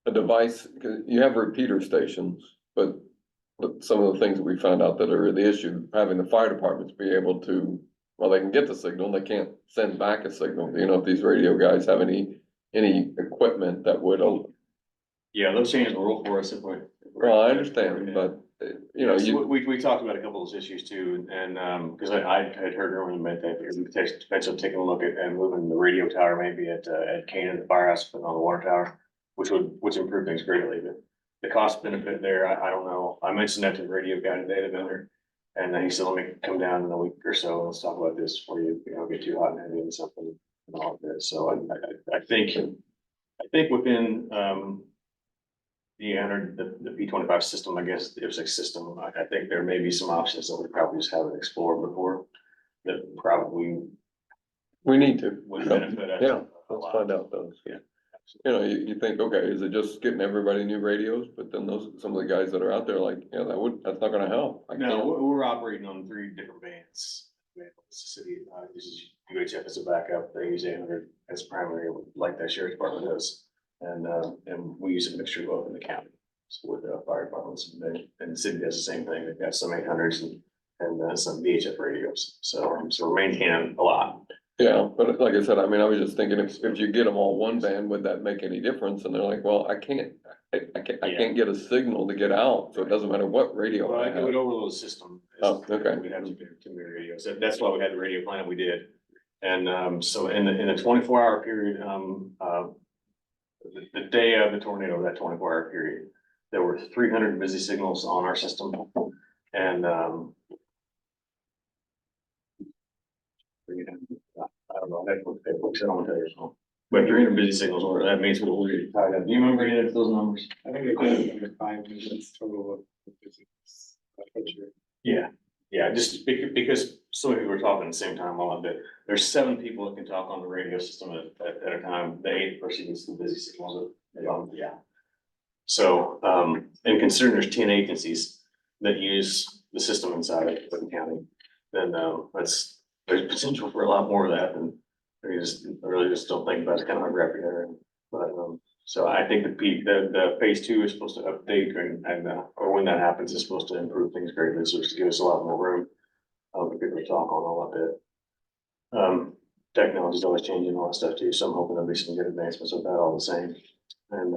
a device, 'cause you have repeater stations, but some of the things that we found out that are the issue, having the fire departments be able to, well, they can get the signal, they can't send back a signal. Do you know if these radio guys have any equipment that would? Yeah, those changes the rule for us if we. Well, I understand, but you know, So we talked about a couple of those issues too, and, because I had heard earlier that there's potential taking a look at and moving the radio tower maybe at Canaan, the firehouse, putting on the water tower, which would improve things greatly, but the cost benefit there, I don't know. I mentioned that to the radio guy today, the vendor, and then he said, let me come down in a week or so, let's talk about this before you get too hot and heavy and something and all of this. So I think within, the P25 system, I guess, the IPSC system, I think there may be some options that we probably just haven't explored before that probably we need to. would benefit us. Yeah, a let's lot. find out those. Yeah. You know, you think, okay, is it just getting everybody new radios? But then some of the guys that are out there like, yeah, that's not gonna help. I No, can't. we're operating on 3 different bands. The city uses UHF as a backup, they use 800 as primary, like that sheriff's department does. And we use a mixture of both in the county, so with the fire departments, and the city does the same thing, they've got some 800s and some VHF radios, so we're maintaining a lot. Yeah, but like I said, I mean, I was just thinking if you get them all one band, would that make any difference? And they're like, well, I can't get a signal to get out, so it doesn't matter what radio Well, I it would have. overload the system. Oh, okay. We'd have too many radios, that's why we had the radio plan we did. And, so in the 24-hour period, the day of the tornado, that 24-hour period, there were 300 busy signals on our system. And, I don't know, that's what it looks like, I'm gonna tell you so. But 300 busy signals, that means what we're tied up. Do you remember any of those numbers? I think it's 5 millions total of physics. Yeah, just because so many people were talking at the same time all of it. There's 7 people that can talk on the radio system at a time. The 8th person gets the busy signals. Yeah. So, and considering there's 10 agencies that use the system inside of Clinton County, then, there's potential for a lot more of that than I really just don't think about it, kind of like wrapping there. But, so I think the phase 2 is supposed to update or when that happens, it's supposed to improve things greatly. So it's to give us a lot more room, for people to talk on all of it. Technology's always changing all that stuff too, so I'm hoping there'll be some good advancements with that all the same. And,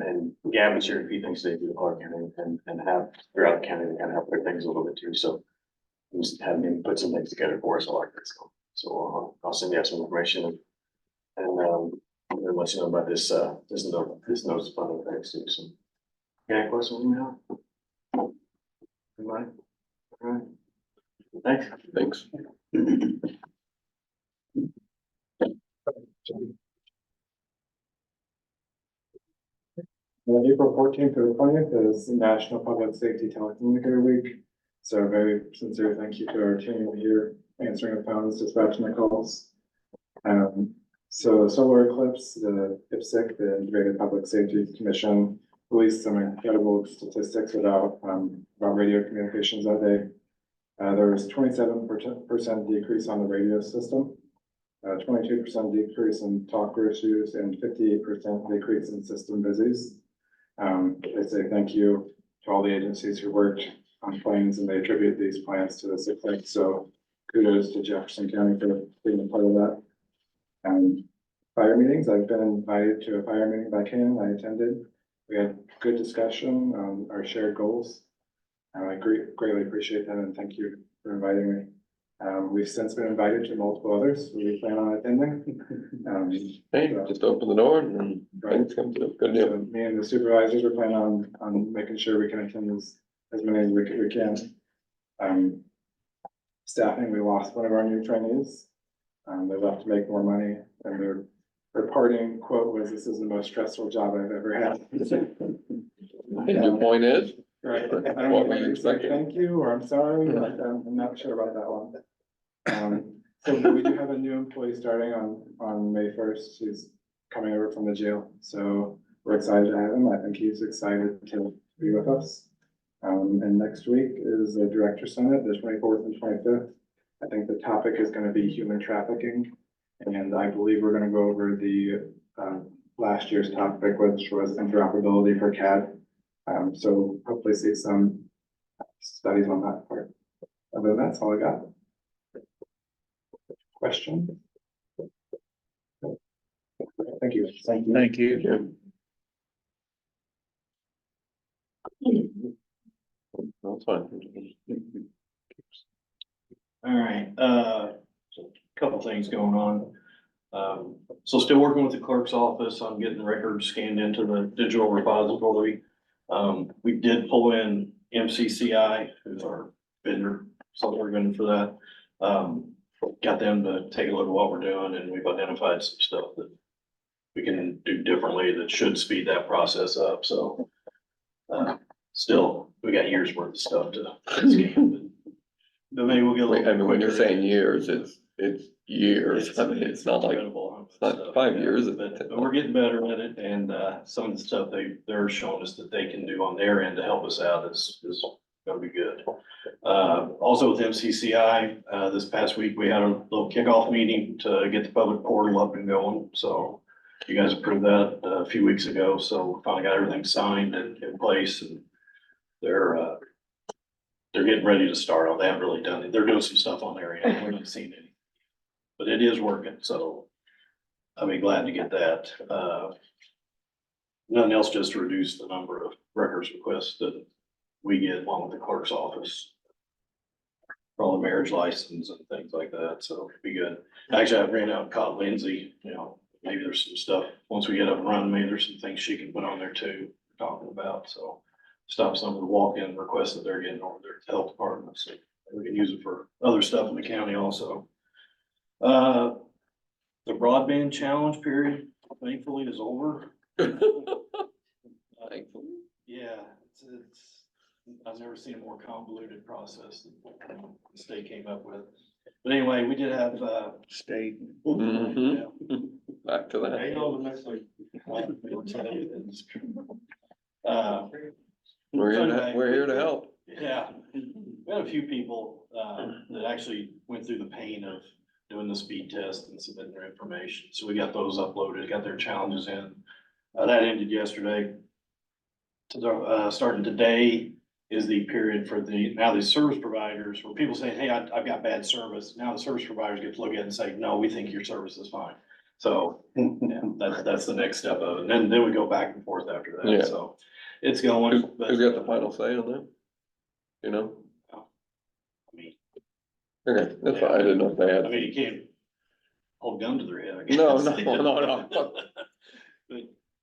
and Gavin shared a few things today through the Clark County and have throughout the county to kind of help put things a little bit too, so. Just have him put some things together for us, I like that, so I'll send you out some information and let you know about this notice funding things too, so. Any questions now? Anybody? All right. Thanks. Thanks. April 14th to the 20th is National Public Safety Telecommunicator Week. So a very sincere thank you to our team here answering the phones, dispatching the calls. So the solar eclipse, the IPSC, the Integrated Public Safety Commission, released some incredible statistics about radio communications that day. There was 27% decrease on the radio system, 22% decrease in talk issues, and 58% decrease in system busies. They say thank you to all the agencies who worked on planes, and they attribute these plans to the sick lake. So kudos to Jefferson County for being a part of that. Fire meetings, I've been invited to a fire meeting by Ken, I attended. We had good discussion on our shared goals. I greatly appreciate that, and thank you for inviting me. We've since been invited to multiple others, we plan on attending. Hey, just open the door and then things come to, good deal. So me and the supervisors are planning on making sure we can attend as many as we can. Staffing, we lost one of our new trainees. They left to make more money, and their parting quote was, "This is the most stressful job I've ever had." And your point is? Right. I don't What know were whether you to say expecting? thank you, or I'm sorry, but I'm not sure about that one. So we do have a new employee starting on May 1st. He's coming over from the jail, so we're excited to have him. I think he's excited to be with us. And next week is the Director Summit, the 24th and 25th. I think the topic is gonna be human trafficking, and I believe we're gonna go over the last year's topic, which was interoperability for CAD. So hopefully see some studies on that part. Other than that, that's all I got. Question? Thank you. Thank you. That's fine. All right, couple things going on. So still working with the clerk's office on getting records scanned into the digital repository. We did pull in MCCI, who's our vendor, software vendor for that. Got them to take a look at what we're doing, and we've identified some stuff that we can do differently that should speed that process up, so. Still, we got years worth of stuff to scan, but maybe we'll get a little. I mean, when you're quicker. saying years, it's years. I mean, it's not like, incredible, it's not 5 years. But we're getting better at it, and some of the stuff they're showing us that they can do on their end to help us out is gonna be good. Also with MCCI, this past week, we had a little kickoff meeting to get the public portal up and going, so you guys approved that a few weeks ago, so finally got everything signed and in place, and they're getting ready to start on. They haven't really done it. They're doing some stuff on their end. We're not seeing any. But it is working, so I'll be glad to get that. Nothing else, just to reduce the number of records requests that we get along with the clerk's office. For all the marriage license and things like that, so it'd be good. Actually, I ran out and caught Lindsay, maybe there's some stuff, once we get up and running, maybe there's some things she can put on there too, talking about, so. Stop some of the walk-in requests that they're getting over there to the health department, so we can use it for other stuff in the county also. The broadband challenge period thankfully is over. Thankfully. Yeah, it's, I've never seen a more convoluted process than the state came up with. But anyway, we did have, State. Mhm. Back to that. hang on to next week. We're here to help. Yeah, we had a few people, that actually went through the pain of doing the speed test and submitting their information. So we got those uploaded, got their challenges in. That ended yesterday. Starting today is the period for now the service providers, where people say, hey, I've got bad service. Now the service providers get to look at it and say, no, we think your service is fine. So, yeah, that's the next step of it. And then we go back and forth after Yeah. that, so it's going. Who's got the final say on that? You know? I mean, Okay, that's fine. I didn't know if they had. I mean, you can't hold a gun to their head, I guess. No, no.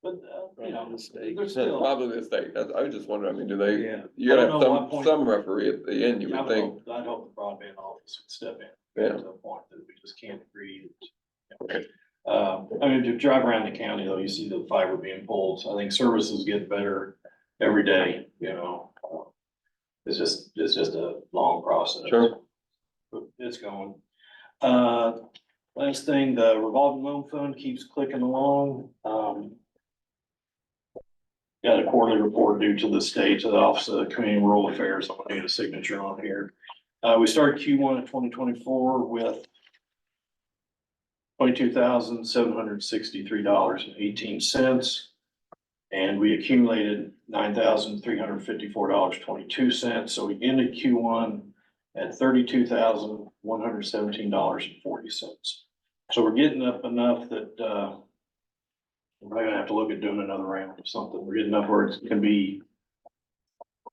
But, The state. there's That's still. probably the state. I was just wondering, I mean, do they, Yeah. you gotta I don't have know what point- some referee at the end, you would think. I'd hope the broadband office would step in. Yeah. To the point that we just can't agree. I mean, to drive around the county though, you see the fiber being pulled. So I think services get better every day, It's just a long process. Sure. But it's going. Last thing, the revolving loan fund keeps clicking along. Got a quarterly report due to the state, to the Office of Community and Rural Affairs. I'm gonna need a signature on here. We started Q1 of 2024 with $22,763.18. And we accumulated $9,354.22, so we ended Q1 at $32,117.40. So we're getting up enough that, we're probably gonna have to look at doing another round of something. We're getting up where it can be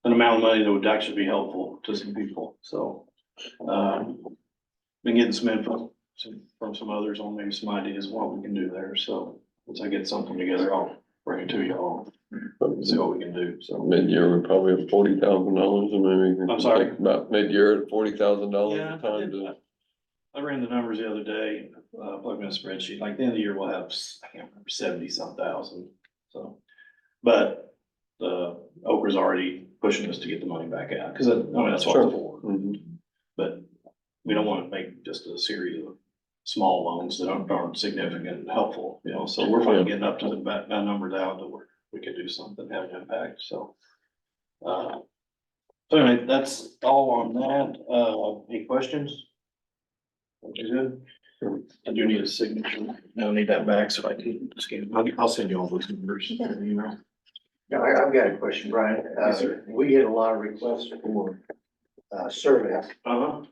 an amount of money that would actually be helpful to some people, so. Been getting some info from some others on maybe some ideas of what we can do there, so once I get something together, I'll bring it to y'all. See what we can do, so. Mid-year, we probably have $40,000 and maybe. we can I'm sorry? take About mid-year at $40,000 Yeah, a time to. I ran the numbers the other day, plugged in a spreadsheet, like the end of the year, we'll have, I can't remember, 70-some thousand, so. But the Okra's already pushing us to get the money back out, cause that's what it's for. Mhm. But we don't wanna make just a series of small loans that aren't significant and helpful, you know, so we're finally getting up to the numbers out that we could do something, have an impact, so. So anyway, that's all on that. Any questions? Okay, good. I do need a signature. I'll need that back so I can scan. I'll send you all those numbers in an email. Now, I've got a question, Brian. Yes, sir. We get a lot of requests for, surveys. Uh-huh.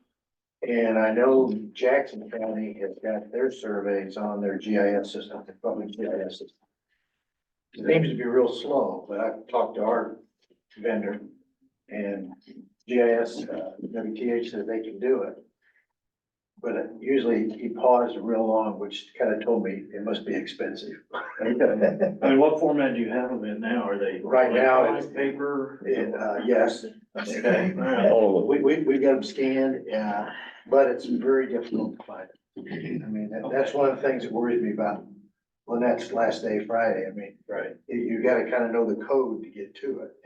And I know Jackson County has got their surveys on their GIS system, their public GIS system. It seems to be real slow, but I've talked to our vendor and GIS, WTH says they can do it. But usually he paused real long, which kind of told me it must be expensive. Okay. I mean, what format do you have them in now? Are they? Right now, it's- electronic, paper? Yes. Okay. All right. All of it. We got them scanned, but it's very difficult to find. I mean, that's one of the things that worries me about Lynette's last day Friday. I mean, Right. you gotta kind of know the code to get to it.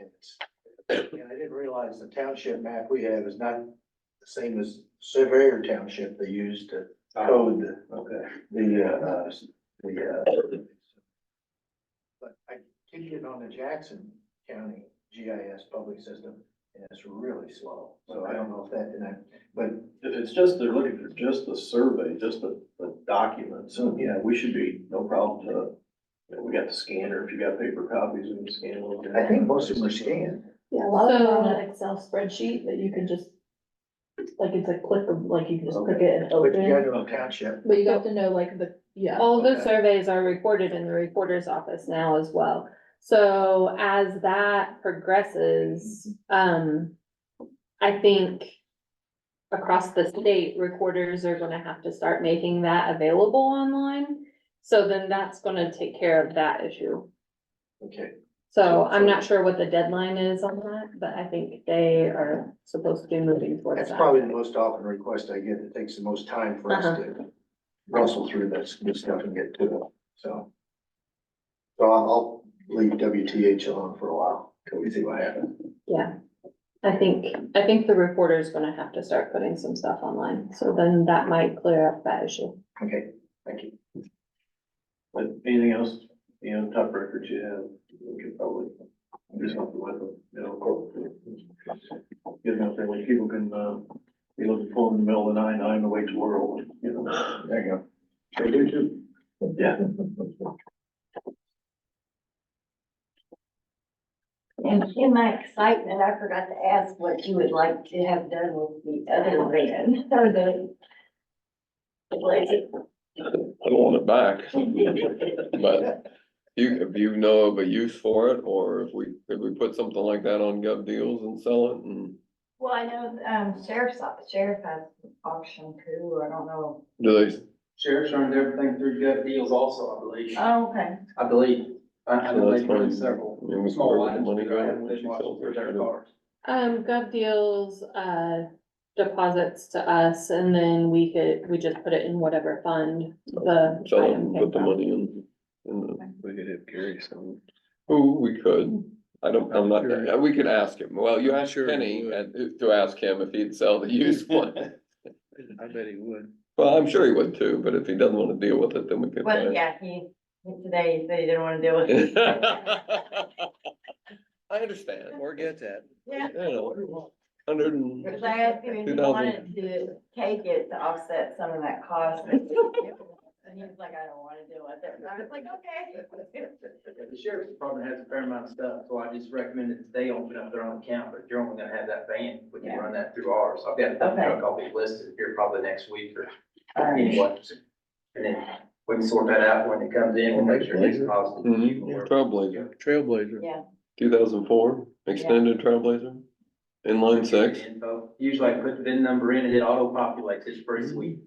And I didn't realize the township map we have is not the same as Surveyor Township they use to code Okay. but I keep getting on the Jackson County GIS public system, and it's really slow. So I don't know if but If it's just, they're looking for just the survey, just the document, so yeah, we should be, no problem to, we got the scanner, if you got paper copies, we can scan them. I think most of them are scanned. Yeah, a lot of them are on So- an Excel spreadsheet that you can just, like, it's a click of, like, you can just click it and But you gotta open. know township. But you have to know, like, All the Okay. surveys are recorded in the recorder's office now as well. So as that progresses, I think across the state, recorders are gonna have to start making that available online. So then that's gonna take care of that issue. Okay. So I'm not sure what the deadline is on that, but I think they are supposed to be moving towards That's that. probably the most often request I get. It takes the most time for us to rustle through this stuff and get to it, so. So I'll leave WTH alone for a while till we see what happens. Yeah, I think the reporter is gonna have to start putting some stuff online, so then that might clear up that issue. Okay, thank you. But anything else, top records you have, we could probably do something with them, get them out there where people can, be looking for in the middle of the night, I'm awake to world, There you go. They do too. Yeah. And in my excitement, I forgot to ask what you would like to have done with the other van, or the. I don't want it back, but if you know of a use for it, or if we put something like that on Gov Deals and sell it and Well, I know, sheriff has an auction too, I don't know. do they? Sheriff's runs everything through Gov Deals also, I believe. Oh, okay. I believe. I know That's they bring fine. several I mean, we small can items. work with the money that I going haven't when she been sells for their it. cars. Gov deals, deposits to us, and then we just put it in whatever fund the Sell it item and came put the from. money in we could have Gary some. Oh, we could. I'm not, we could ask him. Well, you asked Sure he Kenny would. to ask him if he'd sell the used one. I bet he would. Well, I'm sure he would too, but if he doesn't want to deal with it, then we could. Well, yeah, today he said he didn't wanna deal with it. I understand. Or get that. Yeah. I know. 100 and, Cause I asked him if he 2,000. wanted to take it to offset some of that cost. And he was like, I don't wanna do it. And I was like, okay. The sheriff's department has a fair amount of stuff, so I just recommend that they open up their own account, but you're only gonna have that van, we can run that through ours. I've got a dump Okay. truck, I'll be listed here probably next week or All right. anyway. And then we can sort that out when it comes in, we'll make sure it's positive. Trailblazer, Trailblazer. Yeah. 2004, extended Trailblazer, inline six. Info. Usually I put the VIN number in and it auto populates, it's pretty sweet.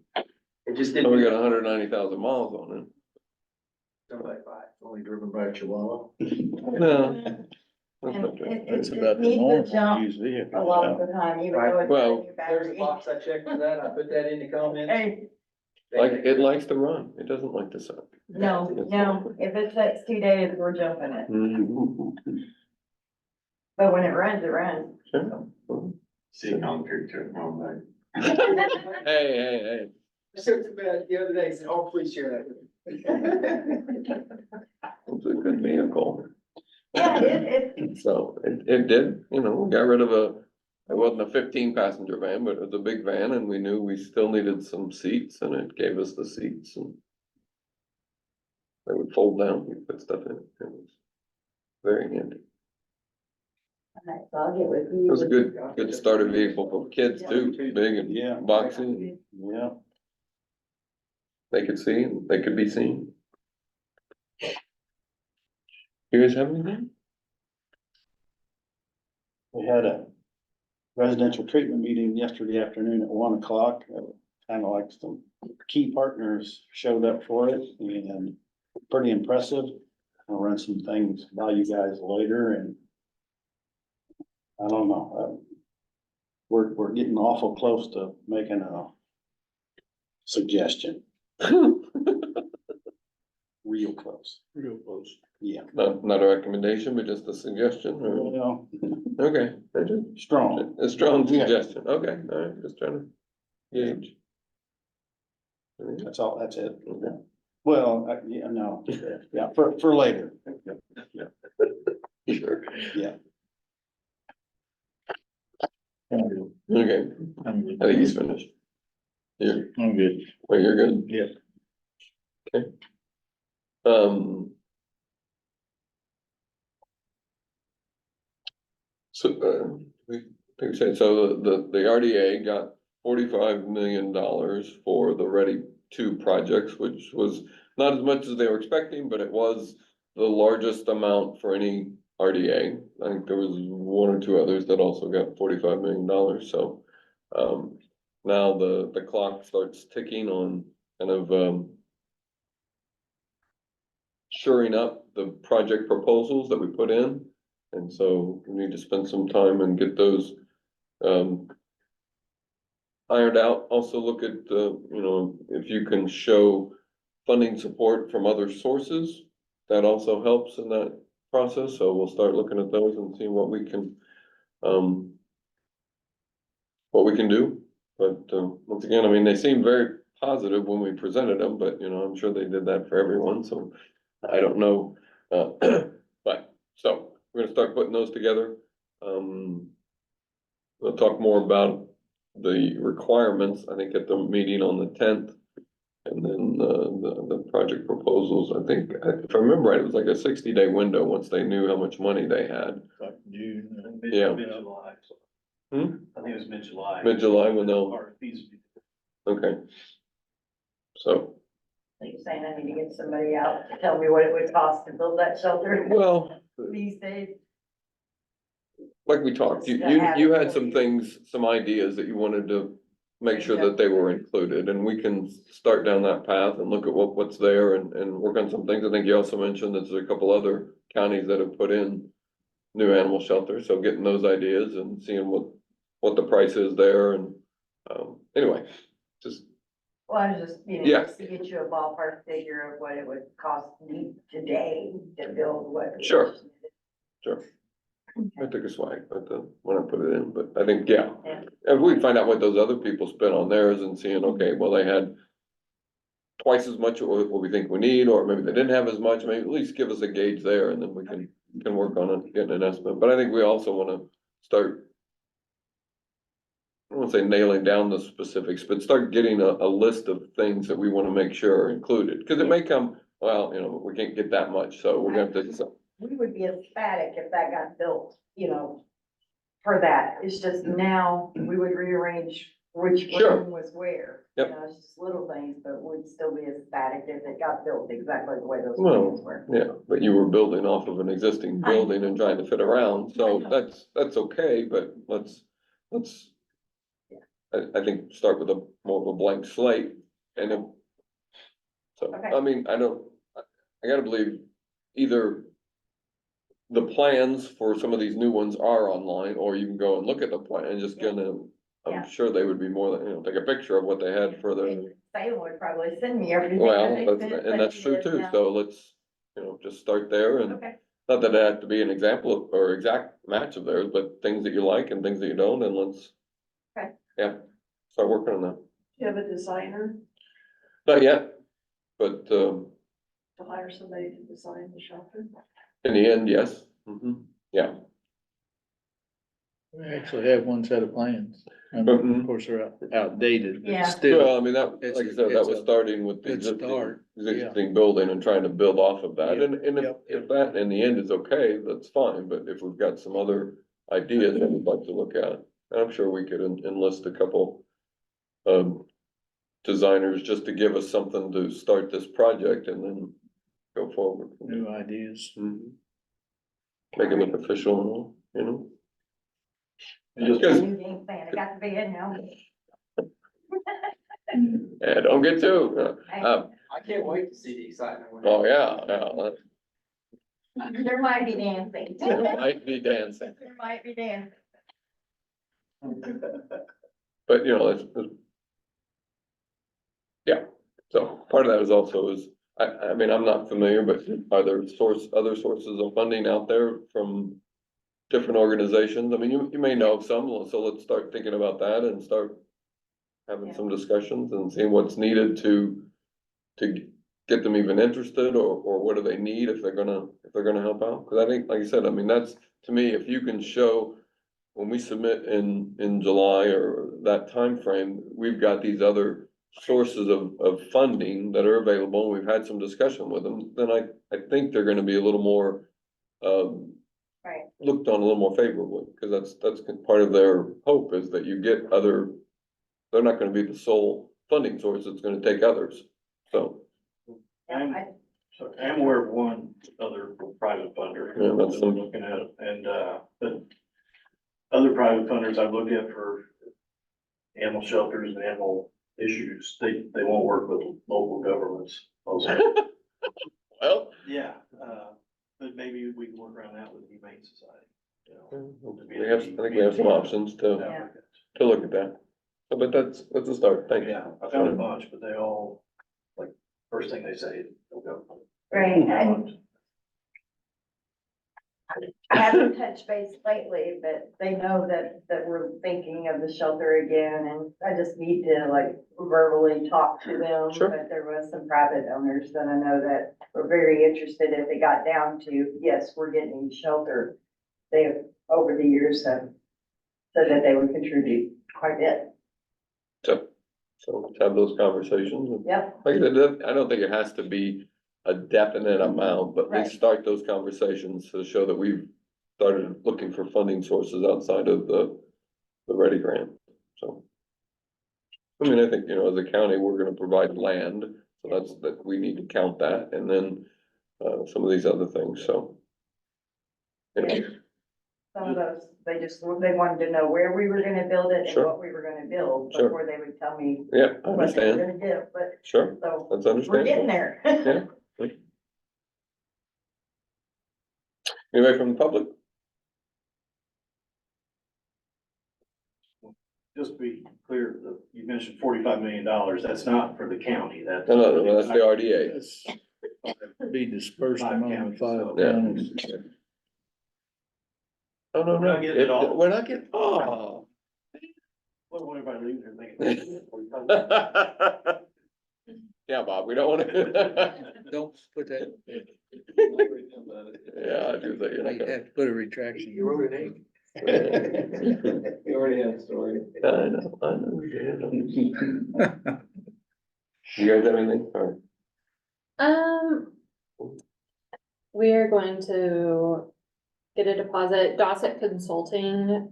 It just So didn't. we got 190,000 miles on it. Somebody buy it. Only driven by a Chihuahua. No. That's And not true. That's it about the needs to normal jump used vehicle. a lot of the time, even though it's Well, a new There's a battery. box I checked for that, I put that in the comments. Hey, Like, it likes to run, it doesn't like to suck. no, if it sets 2 days, we're jumping it, but when it runs, it runs. Sure. See concrete to it, no, man. Hey, I took to bed the other day, said, oh, please share that with me. it's a good vehicle. Yeah, it, So it did, you know, we got rid of it wasn't a 15-passenger van, but it was a big van and we knew we still needed some seats and it gave us the seats and they would fold down, you put stuff in it. It was very handy. alright, so I'll get with you. It was a good starter vehicle for kids too, big and Yeah. boxy. Yeah. They could see, and they could be seen. You guys have anything? We had a residential treatment meeting yesterday afternoon at 1 o'clock. Kind of like some key partners showed up for it and pretty impressive. I'll run some things by you guys later and I don't know. We're getting awful close to making a suggestion. Real close. Real close. Yeah. Not a recommendation, but just a suggestion, or, Well, okay, strong. a strong Yeah. suggestion, okay, all right, just trying to gauge. That's all, that's it. Okay. Well, yeah, no, yeah, for later. Sure. Yeah. Okay, I'm good. I think he's finished. You're, I'm good. well, you're good. Yep. Okay. So, I think we said, so the RDA got $45 million for the Ready 2 projects, which was not as much as they were expecting, but it was the largest amount for any RDA. I think there was one or two others that also got $45 million, so, now the clock starts ticking on kind of, shoring up the project proposals that we put in. And so we need to spend some time and get those, ironed out. Also look at, you know, if you can show funding support from other sources, that also helps in that process. So we'll start looking at those and see what we can do. But, once again, I mean, they seem very positive when we presented them, but you know, I'm sure they did that for everyone, so I don't know. But, so we're gonna start putting those together. We'll talk more about the requirements, I think, at the meeting on the 10th. And then the project proposals, I think, if I remember right, it was like a 60-day window once they knew how much money they had. Like June. Yeah. Mid-July. Hmm? I think it was mid-July. Mid-July when they'll, RFPs. okay. So, Are you saying I need to get somebody out to tell me what it would cost to build that shelter well, these days? like we talked, you had some things, some ideas that you wanted to make sure that they were included, and we can start down that path and look at what's there and work on some things. I think you also mentioned that there's a couple other counties that have put in new animal shelters, so getting those ideas and seeing what the price is there and, anyway, just, Well, I was just, Yeah. just to get you a ballpark figure of what it would cost me today to build what. Sure. I took a swag, but when I put it in, but I think, yeah. Yeah. If we find out what those other people spent on theirs and seeing, okay, well, they had twice as much what we think we need, or maybe they didn't have as much, maybe at least give us a gauge there and then we can work on it, getting an estimate. But I think we also wanna start I won't say nailing down the specifics, but start getting a list of things that we wanna make sure are included, cause it may come, well, you know, we can't get that much, so we're gonna have to. We would be ecstatic if that got built, you know, for that. It's just now we would rearrange which Sure. room was where. Yep. You know, it's just little things, but we'd still be ecstatic if it got built exactly the way those Well, plans were. yeah, but you were building off of an existing I building and trying to fit around, so I know. that's okay, but let's. I think start with a more of a blank slate and then. So, Okay. I mean, I gotta believe either. The plans for some of these new ones are online, or you can go and look at the plan and just get them. Yeah. I'm sure they would be more than, take a picture of what they had for the. And Salem would probably send me everything. Well, that they that's, sent, and but that's true yes, too, yeah. so let's, just start there and, Okay, not that it has to be an example of, or exact match of theirs, but things that you like and things that you don't, and let's. Okay. Yeah, start working on that. Do you have a designer Not yet, but, to hire somebody to design the shelter? in the end, yes, yeah. We actually have one set of plans, and Mhm. of course, they're outdated, but Yeah. still, Well, I mean, that, it's like I a- said, that it's was a starting with the good start, existing building and trying to build off of that, Yep, and yep. if that in the end is okay, that's fine, but if we've got some other ideas that we'd like to look at, I'm sure we could enlist a couple designers just to give us something to start this project and then go forward. new ideas. Mhm. Make it look official, you know? a Because, new game plan, I got to be in now. yeah, don't get too, I can't wait to see the excitement. oh, yeah, There might be dancing. there might be dancing. There might be dancing. But, it's. Yeah, so part of that is also I mean, I'm not familiar, but are there other sources of funding out there from different organizations? I mean, you may know of some, so let's start thinking about that and start having some discussions and seeing what's needed to get them even interested, or what do they need if they're gonna help out? Cause I think, like I said, I mean, that's, to me, if you can show when we submit in July or that time frame, we've got these other sources of funding that are available, and we've had some discussion with them, then I think they're gonna be a little more, Right. looked on a little more favorably, because that's part of their hope is that you get other, they're not gonna be the sole funding source, it's gonna take others, so. Yeah, So I'm aware of one other private funder. Yeah, that's I'm looking at, and, but other private funders I've looked at for animal shelters and animal issues, they won't work with local governments also. Well. Yeah, but maybe we can work around that with the Humane Society. I think we have some options Yeah. to look at that, but that's a start, thank you. Yeah, I found a bunch, but they all, like, first thing they say, they'll go. Right, and I haven't touched base lately, but they know that we're thinking of the shelter again, and I just need to like verbally talk to them. Sure. But there was some private owners that I know that were very interested if it got down to, yes, we're getting shelter. They have, over the years, have said that they would contribute quite a bit. So let's have those conversations, and Yep, like I said, I don't think it has to be a definite amount, but let's Right. start those conversations to show that we've started looking for funding sources outside of the Ready Grant, so. I mean, I think, as a county, we're gonna provide land, so that we need to count that, and then, some of these other things, so. some of those, they wanted to know where we were gonna build it and Sure. what we were gonna build Sure. before they would tell me Yeah, I what they were understand, gonna do, but, sure, so, that's we're getting understandable. there. Yeah. Anybody from the public? Just to be clear, you mentioned $45 million, that's not for the county, that's. No, that's the RDA. It's be dispersed among the 5 Yeah. counties. Oh, no, We're not getting it all. We're not getting, oh. What would everybody leave there thinking? $45 Yeah, Bob, we don't wanna. Don't put that, Yeah, I do think, you have to put a retraction. You wrote an We already have a story. I know, I know. You guys have anything? All right. We are going to get a deposit. Dossett Consulting,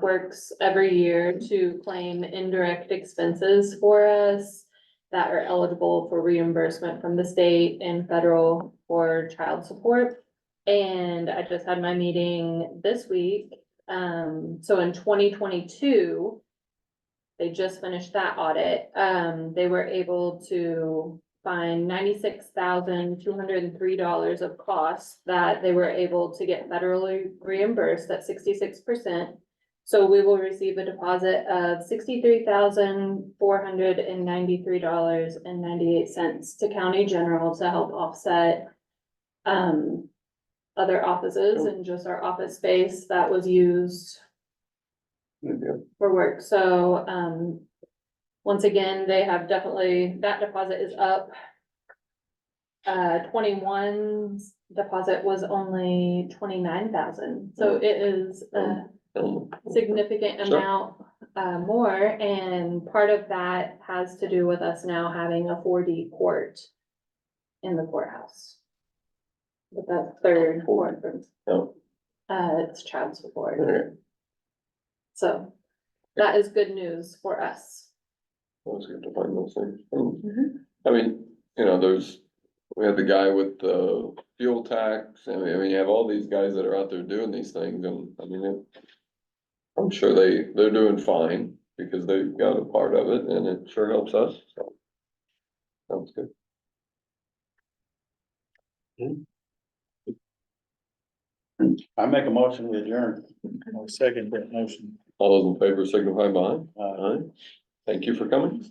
works every year to claim indirect expenses for us that are eligible for reimbursement from the state and federal for child support. And I just had my meeting this week. So in 2022, they just finished that audit. They were able to find $96,203 of costs that they were able to get federally reimbursed at 66%. So we will receive a deposit of $63,493.98 to county general to help offset other offices and just our office space that was used for work. So, once again, they have definitely, that deposit is up. 21's deposit was only 29,000, so it is a significant Sure. amount, more, and part of that has to do with us now having a 4D court in the courthouse. With that third court, Oh. it's child support, All right. so that is good news for us. Always good to find those things. Mhm. I mean, we had the guy with the fuel tax, I mean, you have all these guys that are out there doing these things, and I mean, I'm sure they're doing fine, because they've got a part of it, and it sure helps us, so. Sounds good. I make a motion, we adjourn. I'll second that motion. All those in favor signify by aye. Uh, Aye. Thank you for coming.